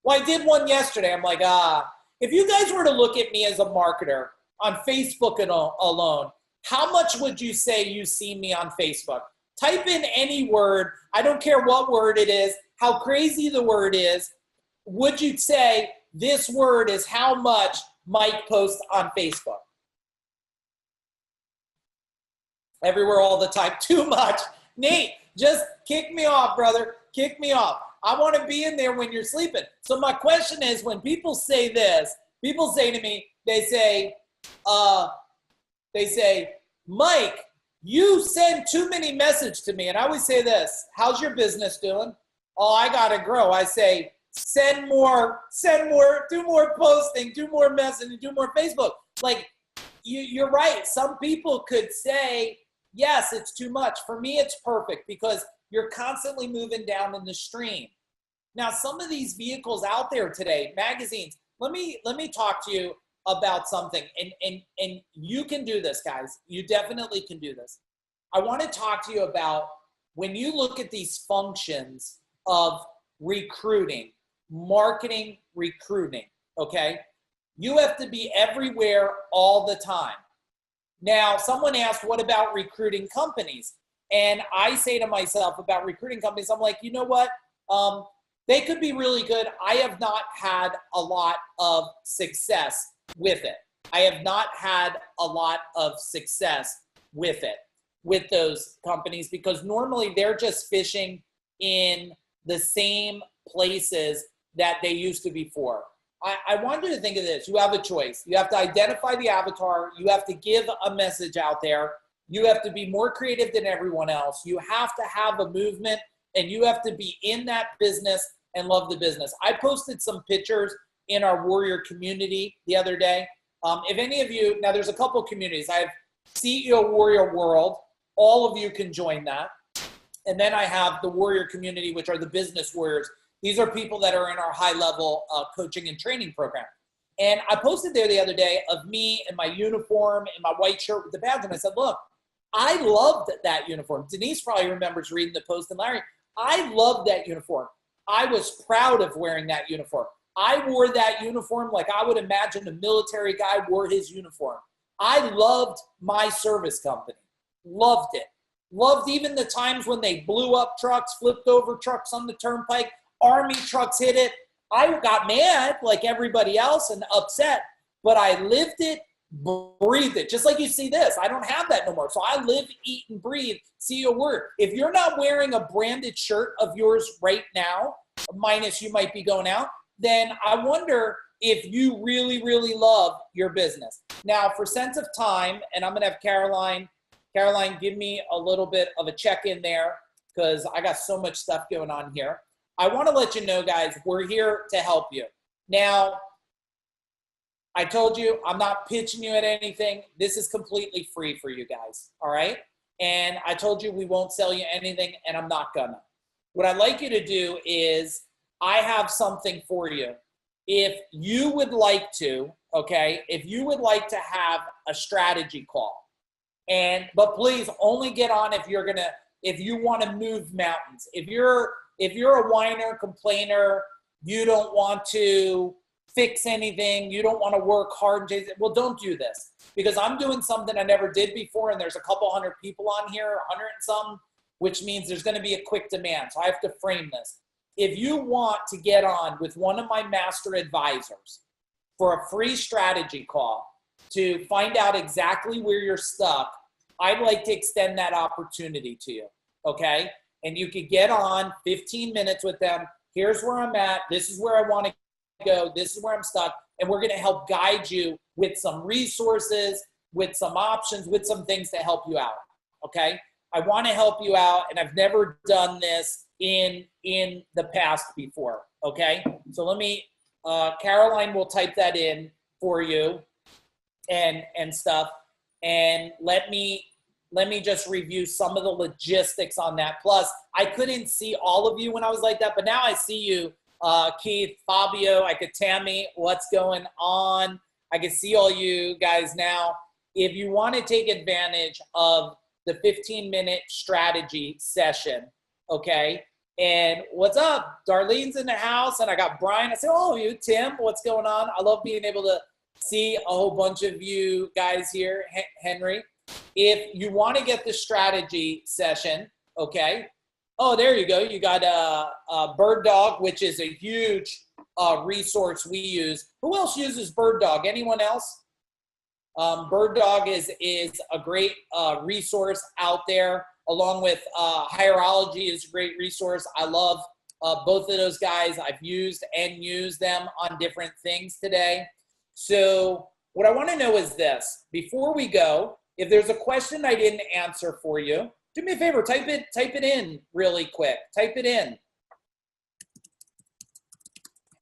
Well, I did one yesterday. I'm like, if you guys were to look at me as a marketer on Facebook alone, how much would you say you see me on Facebook? Type in any word. I don't care what word it is, how crazy the word is. Would you say this word is how much Mike posts on Facebook? Everywhere, all the time. Too much. Nate, just kick me off, brother. Kick me off. I want to be in there when you're sleeping. So my question is, when people say this, people say to me, they say, Mike, you send too many messages to me. And I always say this, how's your business doing? Oh, I got to grow. I say, send more, do more posting, do more messaging, do more Facebook. Like, you're right. Some people could say, yes, it's too much. For me, it's perfect because you're constantly moving down in the stream. Now, some of these vehicles out there today, magazines, let me talk to you about something. And you can do this, guys. You definitely can do this. I want to talk to you about when you look at these functions of recruiting, marketing, recruiting, okay? You have to be everywhere all the time. Now, someone asked, what about recruiting companies? And I say to myself about recruiting companies, I'm like, you know what? They could be really good. I have not had a lot of success with it. I have not had a lot of success with it, with those companies, because normally they're just fishing in the same places that they used to before. I want you to think of this. You have a choice. You have to identify the avatar. You have to give a message out there. You have to be more creative than everyone else. You have to have a movement, and you have to be in that business and love the business. I posted some pictures in our Warrior community the other day. If any of you, now there's a couple communities. I have CEO Warrior World. All of you can join that. And then I have the Warrior community, which are the business warriors. These are people that are in our high-level coaching and training program. And I posted there the other day of me in my uniform, in my white shirt with the badge, and I said, look, I loved that uniform. Denise probably remembers reading the post, and Larry, I loved that uniform. I was proud of wearing that uniform. I wore that uniform like I would imagine a military guy wore his uniform. I loved my service company, loved it. Loved even the times when they blew up trucks, flipped over trucks on the turnpike, Army trucks hit it. I got mad like everybody else and upset, but I lived it, breathed it. Just like you see this, I don't have that no more. So I live, eat, and breathe CEO Warrior. If you're not wearing a branded shirt of yours right now, minus you might be going out, then I wonder if you really, really love your business. Now, for sense of time, and I'm going to have Caroline, give me a little bit of a check-in there because I got so much stuff going on here. I want to let you know, guys, we're here to help you. Now, I told you I'm not pitching you at anything. This is completely free for you guys, all right? And I told you we won't sell you anything, and I'm not gonna. What I'd like you to do is I have something for you. If you would like to, okay, if you would like to have a strategy call, but please only get on if you want to move mountains. If you're a whiner, complainer, you don't want to fix anything, you don't want to work hard, well, don't do this, because I'm doing something I never did before, and there's a couple hundred people on here, 100 and some, which means there's going to be a quick demand. So I have to frame this. If you want to get on with one of my master advisors for a free strategy call to find out exactly where you're stuck, I'd like to extend that opportunity to you, okay? And you could get on 15 minutes with them. Here's where I'm at. This is where I want to go. This is where I'm stuck. And we're going to help guide you with some resources, with some options, with some things to help you out, okay? I want to help you out, and I've never done this in the past before, okay? So let me, Caroline will type that in for you and stuff. And let me just review some of the logistics on that. Plus, I couldn't see all of you when I was like that, but now I see you, Keith, Fabio, I could Tammy, what's going on? I can see all you guys now. If you want to take advantage of the 15-minute strategy session, okay? And what's up? Darlene's in the house, and I got Brian. I said, oh, you, Tim, what's going on? I love being able to see a whole bunch of you guys here. Henry, if you want to get the strategy session, okay? Oh, there you go. You got a Bird Dog, which is a huge resource we use. Who else uses Bird Dog? Anyone else? Bird Dog is a great resource out there, along with Hierology is a great resource. I love both of those guys. I've used and used them on different things today. So what I want to know is this. Before we go, if there's a question I didn't answer for you, do me a favor, type it in really quick. Type it in.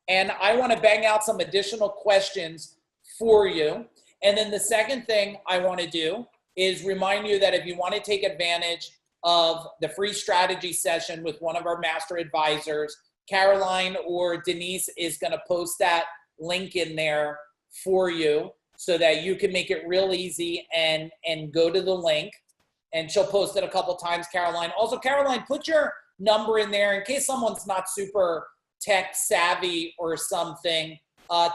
And I want to bang out some additional questions for you. And then the second thing I want to do is remind you that if you want to take advantage of the free strategy session with one of our master advisors, Caroline or Denise is going to post that link in there for you so that you can make it real easy and go to the link. And she'll post it a couple times, Caroline. Also, Caroline, put your number in there in case someone's not super tech savvy or something.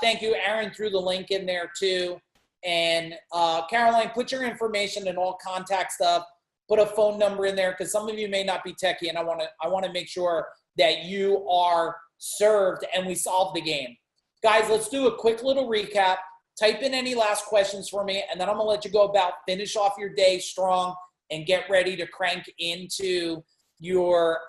Thank you. Aaron threw the link in there too. And Caroline, put your information and all contact stuff. Put a phone number in there because some of you may not be techie, and I want to make sure that you are served and we solve the game. Guys, let's do a quick little recap. Type in any last questions for me, and then I'm gonna let you go about finish off your day strong and get ready to crank into your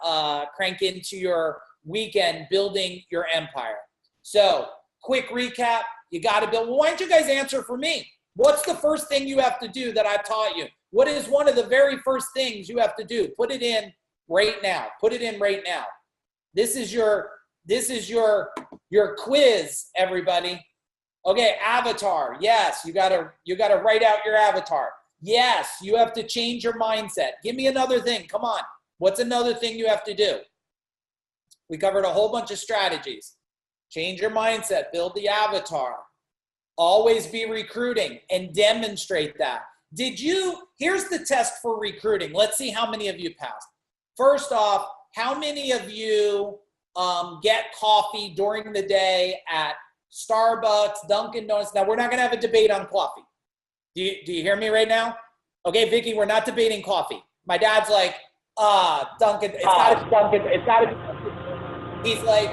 weekend building your empire. So, quick recap. You got to build. Well, why don't you guys answer for me? What's the first thing you have to do that I've taught you? What is one of the very first things you have to do? Put it in right now. Put it in right now. This is your quiz, everybody. Okay, avatar. Yes, you gotta write out your avatar. Yes, you have to change your mindset. Give me another thing. Come on. What's another thing you have to do? We covered a whole bunch of strategies. Change your mindset, build the avatar, always be recruiting and demonstrate that. Here's the test for recruiting. Let's see how many of you passed. First off, how many of you get coffee during the day at Starbucks, Dunkin' Donuts? Now, we're not gonna have a debate on coffee. Do you hear me right now? Okay, Vicky, we're not debating coffee. My dad's like, Duncan, it's not a, he's like,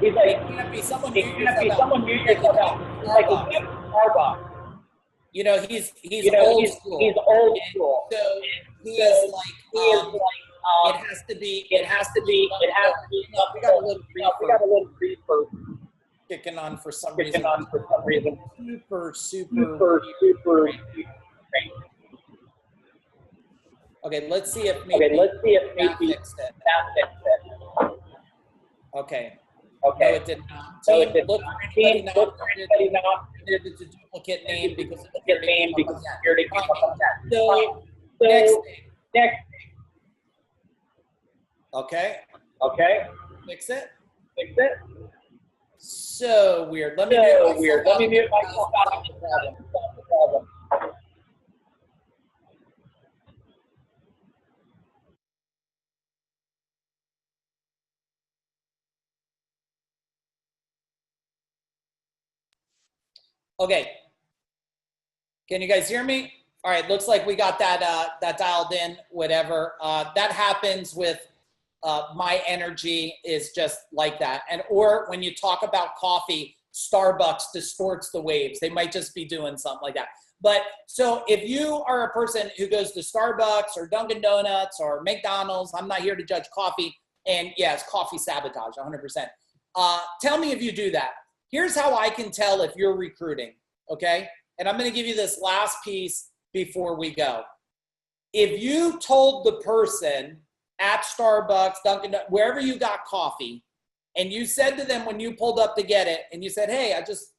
it can't be someone mute yourself out. Like Starbucks. You know, he's old school. He's old school. So he is like, it has to be. We got a little reverb kicking on for some reason. Super. Okay, let's see if maybe that fixed it. Okay. No, it did not. Team, look for anybody not the duplicate name because of security. So next thing. Okay. Fix it. So weird. Let me mute myself out. Okay. Can you guys hear me? All right. Looks like we got that dialed in. Whatever. That happens with my energy is just like that. And or when you talk about coffee, Starbucks distorts the waves. They might just be doing something like that. But so if you are a person who goes to Starbucks or Dunkin' Donuts or McDonald's, I'm not here to judge coffee. And yes, coffee sabotage, 100%. Tell me if you do that. Here's how I can tell if you're recruiting, okay? And I'm going to give you this last piece before we go. If you told the person at Starbucks, Dunkin', wherever you got coffee, and you said to them when you pulled up to get it, and you said, hey,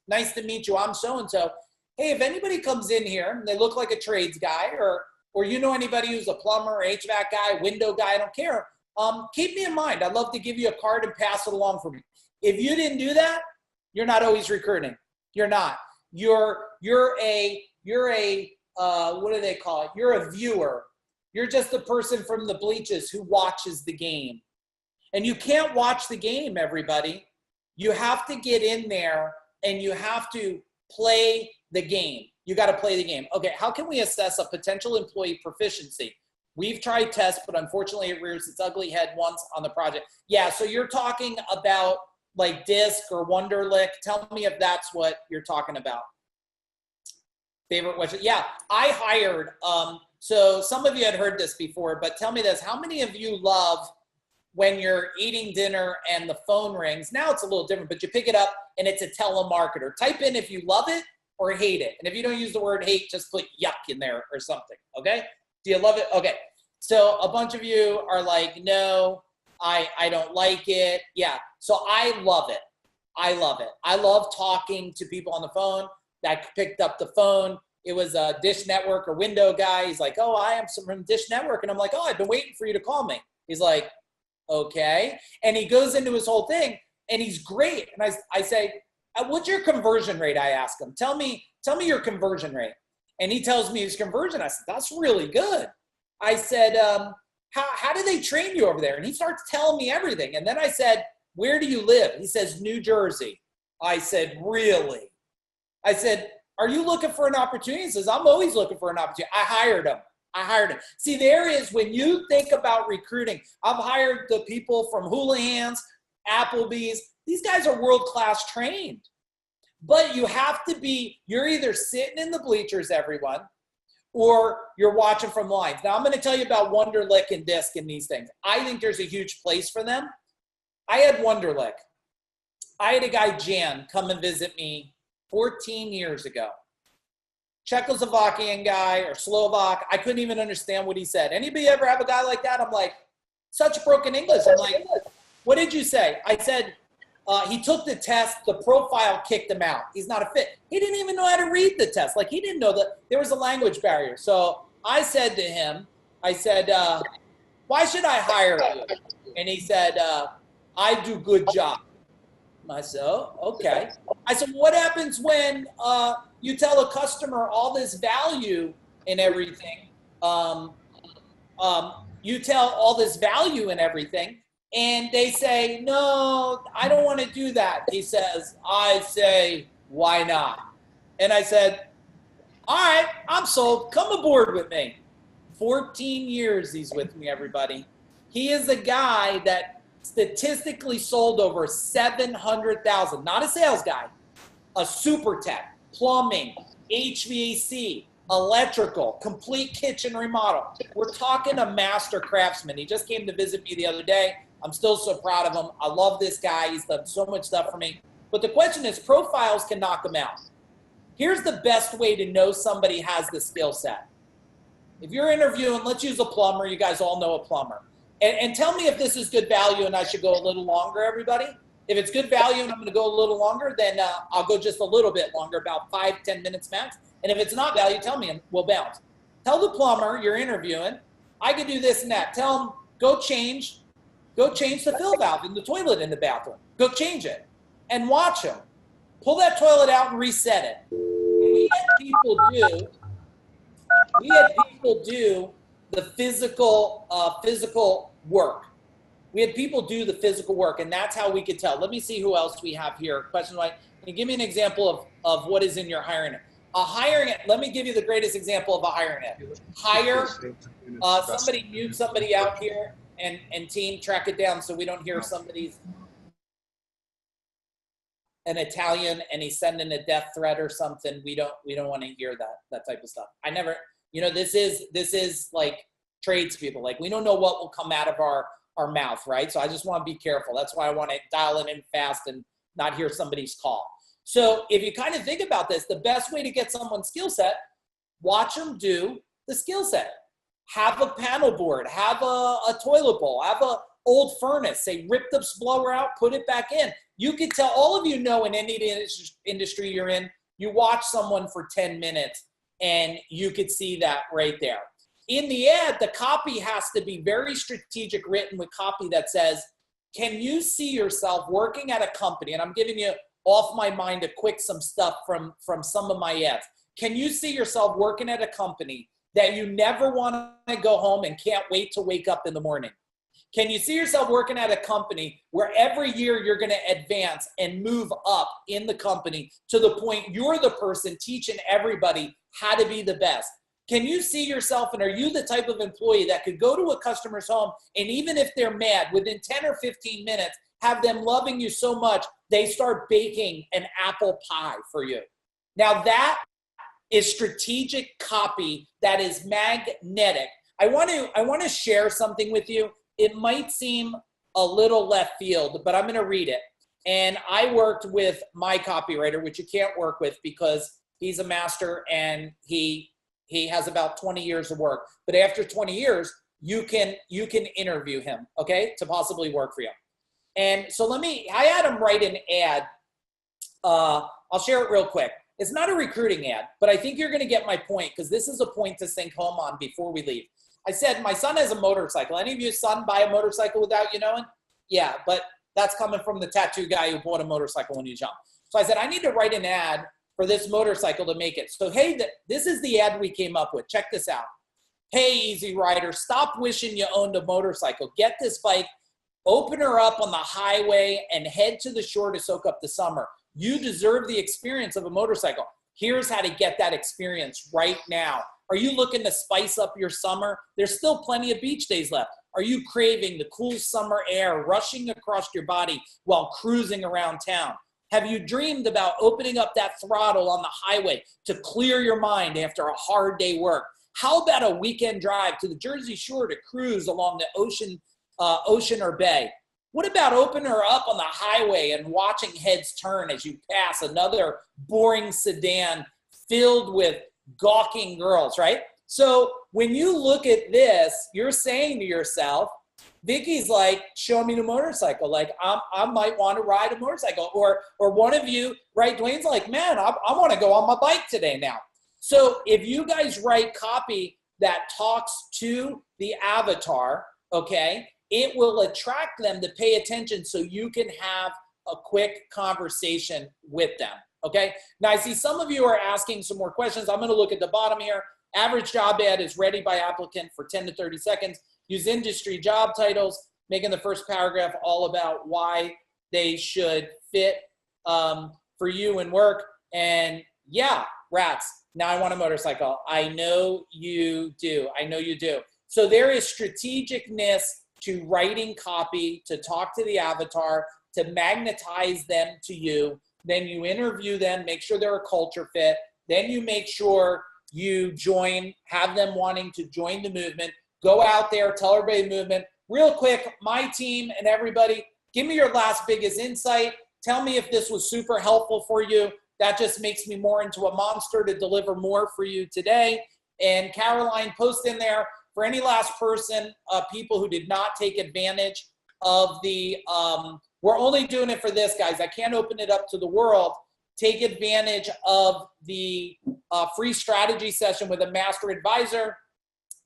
nice to meet you, I'm so-and-so. Hey, if anybody comes in here and they look like a trades guy, or you know anybody who's a plumber, HVAC guy, window guy, I don't care, keep me in mind. I'd love to give you a card and pass it along for me. If you didn't do that, you're not always recruiting. You're not. You're a what do they call it? You're a viewer. You're just the person from the bleachers who watches the game. And you can't watch the game, everybody. You have to get in there and you have to play the game. You got to play the game. Okay, how can we assess a potential employee proficiency? We've tried tests, but unfortunately it rears its ugly head once on the project. Yeah, so you're talking about like DISC or Wonderlic. Tell me if that's what you're talking about. Favorite question? Yeah, I hired, so some of you had heard this before, but tell me this. How many of you love when you're eating dinner and the phone rings? Now it's a little different, but you pick it up and it's a telemarketer. Type in if you love it or hate it. And if you don't use the word hate, just put yuck in there or something, okay? Do you love it? Okay, so a bunch of you are like, no, I don't like it. Yeah, so I love it. I love talking to people on the phone. I picked up the phone. It was a Dish Network or window guy. He's like, oh, I am from Dish Network. And I'm like, oh, I've been waiting for you to call me. He's like, okay. And he goes into his whole thing and he's great. And I say, what's your conversion rate? I ask him, tell me your conversion rate. And he tells me his conversion. I said, that's really good. I said, how do they train you over there? And he starts telling me everything. And then I said, where do you live? He says, New Jersey. I said, really? I said, are you looking for an opportunity? He says, I'm always looking for an opportunity. I hired him. See, there is, when you think about recruiting, I've hired the people from Houlihan's, Applebee's. These guys are world-class trained. But you have to be, you're either sitting in the bleachers, everyone, or you're watching from lines. Now, I'm going to tell you about Wonderlic and DISC and these things. I think there's a huge place for them. I had Wonderlic. I had a guy, Jan, come and visit me 14 years ago. Czechoslovakian guy or Slovak. I couldn't even understand what he said. Anybody ever have a guy like that? I'm like, such broken English. I'm like, what did you say? I said, he took the test, the profile kicked him out. He's not a fit. He didn't even know how to read the test. Like, he didn't know that there was a language barrier. So I said to him, I said, why should I hire you? And he said, I do good job. I said, oh, okay. I said, what happens when you tell a customer all this value and everything? You tell all this value and everything, and they say, no, I don't want to do that. He says, I say, why not? And I said, all right, I'm sold. Come aboard with me. 14 years he's with me, everybody. He is a guy that statistically sold over 700,000, not a sales guy, a super tech, plumbing, HVAC, electrical, complete kitchen remodel. We're talking a master craftsman. He just came to visit me the other day. I'm still so proud of him. I love this guy. He's done so much stuff for me. But the question is, profiles can knock him out. Here's the best way to know somebody has the skill set. If you're interviewing, let's use a plumber. You guys all know a plumber. And tell me if this is good value and I should go a little longer, everybody. If it's good value and I'm going to go a little longer, then I'll go just a little bit longer, about 5-10 minutes max. And if it's not value, tell me and we'll bounce. Tell the plumber you're interviewing, I can do this and that. Tell him, go change the fill valve in the toilet in the bathroom. Go change it and watch him. Pull that toilet out and reset it. We had people do the physical work. We had people do the physical work, and that's how we could tell. Let me see who else we have here. Question like, can you give me an example of what is in your hiring ad? Let me give you the greatest example of a hiring ad. Somebody mute somebody out here and team track it down so we don't hear somebody's an Italian and he's sending a death threat or something. We don't want to hear that type of stuff. I never, this is like tradespeople. Like we don't know what will come out of our mouth, right? So I just want to be careful. That's why I want to dial it in fast and not hear somebody's call. So if you kind of think about this, the best way to get someone's skill set, watch them do the skill set. Have a panel board, have a toilet bowl, have a old furnace, say rip the blower out, put it back in. You could tell, all of you know in any industry you're in, you watch someone for 10 minutes and you could see that right there. In the ad, the copy has to be very strategic, written with copy that says, can you see yourself working at a company? And I'm giving you off my mind some stuff from some of my ads. Can you see yourself working at a company that you never want to go home and can't wait to wake up in the morning? Can you see yourself working at a company where every year you're going to advance and move up in the company to the point you're the person teaching everybody how to be the best? Can you see yourself, and are you the type of employee that could go to a customer's home and even if they're mad, within 10 or 15 minutes, have them loving you so much, they start baking an apple pie for you? Now that is strategic copy that is magnetic. I want to share something with you. It might seem a little left field, but I'm going to read it. And I worked with my copywriter, which you can't work with because he's a master and he has about 20 years of work. But after 20 years, you can interview him, okay, to possibly work for you. And so I had him write an ad. I'll share it real quick. It's not a recruiting ad, but I think you're going to get my point because this is a point to think home on before we leave. I said, my son has a motorcycle. Any of your son buy a motorcycle without you knowing? Yeah, but that's coming from the tattoo guy who bought a motorcycle when he was young. So I said, I need to write an ad for this motorcycle to make it. So, hey, this is the ad we came up with. Check this out. Hey, Easy Rider, stop wishing you owned a motorcycle. Get this bike, open her up on the highway, and head to the shore to soak up the summer. You deserve the experience of a motorcycle. Here's how to get that experience right now. Are you looking to spice up your summer? There's still plenty of beach days left. Are you craving the cool summer air rushing across your body while cruising around town? Have you dreamed about opening up that throttle on the highway to clear your mind after a hard day work? How about a weekend drive to the Jersey Shore to cruise along the ocean or bay? What about opening her up on the highway and watching heads turn as you pass another boring sedan filled with gawking girls, right? So when you look at this, you're saying to yourself, Vicky's like, show me the motorcycle. Like, I might want to ride a motorcycle. Or one of you, right, Dwayne's like, man, I want to go on my bike today now. So if you guys write copy that talks to the avatar, okay, it will attract them to pay attention so you can have a quick conversation with them, okay? Now, I see some of you are asking some more questions. I'm going to look at the bottom here. Average job ad is ready by applicant for 10 to 30 seconds. Use industry job titles, making the first paragraph all about why they should fit for you and work. And yeah, Rats. Now I want a motorcycle. I know you do. I know you do. So there is strategicness to writing copy, to talk to the avatar, to magnetize them to you. Then you interview them, make sure they're a culture fit. Then you make sure you join, have them wanting to join the movement. Go out there, tell everybody the movement. Real quick, my team and everybody, give me your last biggest insight. Tell me if this was super helpful for you. That just makes me more into a monster to deliver more for you today. And Caroline, post in there for any last person, people who did not take advantage of the, we're only doing it for this, guys. I can't open it up to the world. Take advantage of the free strategy session with a master advisor.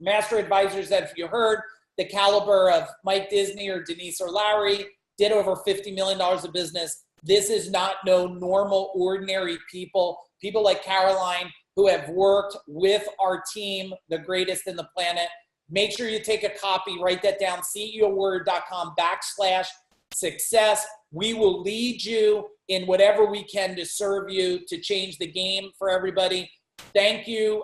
Master advisors that, if you heard, the caliber of Mike Disney or Denise or Larry, did over $50 million of business. This is not no normal, ordinary people. People like Caroline who have worked with our team, the greatest in the planet. Make sure you take a copy, write that down, ceowarrior.com/success. We will lead you in whatever we can to serve you, to change the game for everybody. Thank you,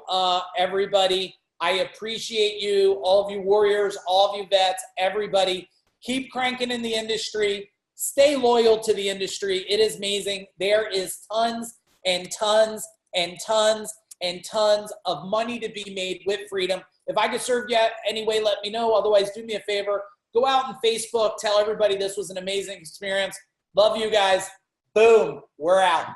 everybody. I appreciate you, all of you warriors, all of you vets, everybody. Keep cranking in the industry. Stay loyal to the industry. It is amazing. There is tons and tons and tons and tons of money to be made with freedom. If I could serve you anyway, let me know. Otherwise, do me a favor. Go out on Facebook. Tell everybody this was an amazing experience. Love you guys. Boom. We're out.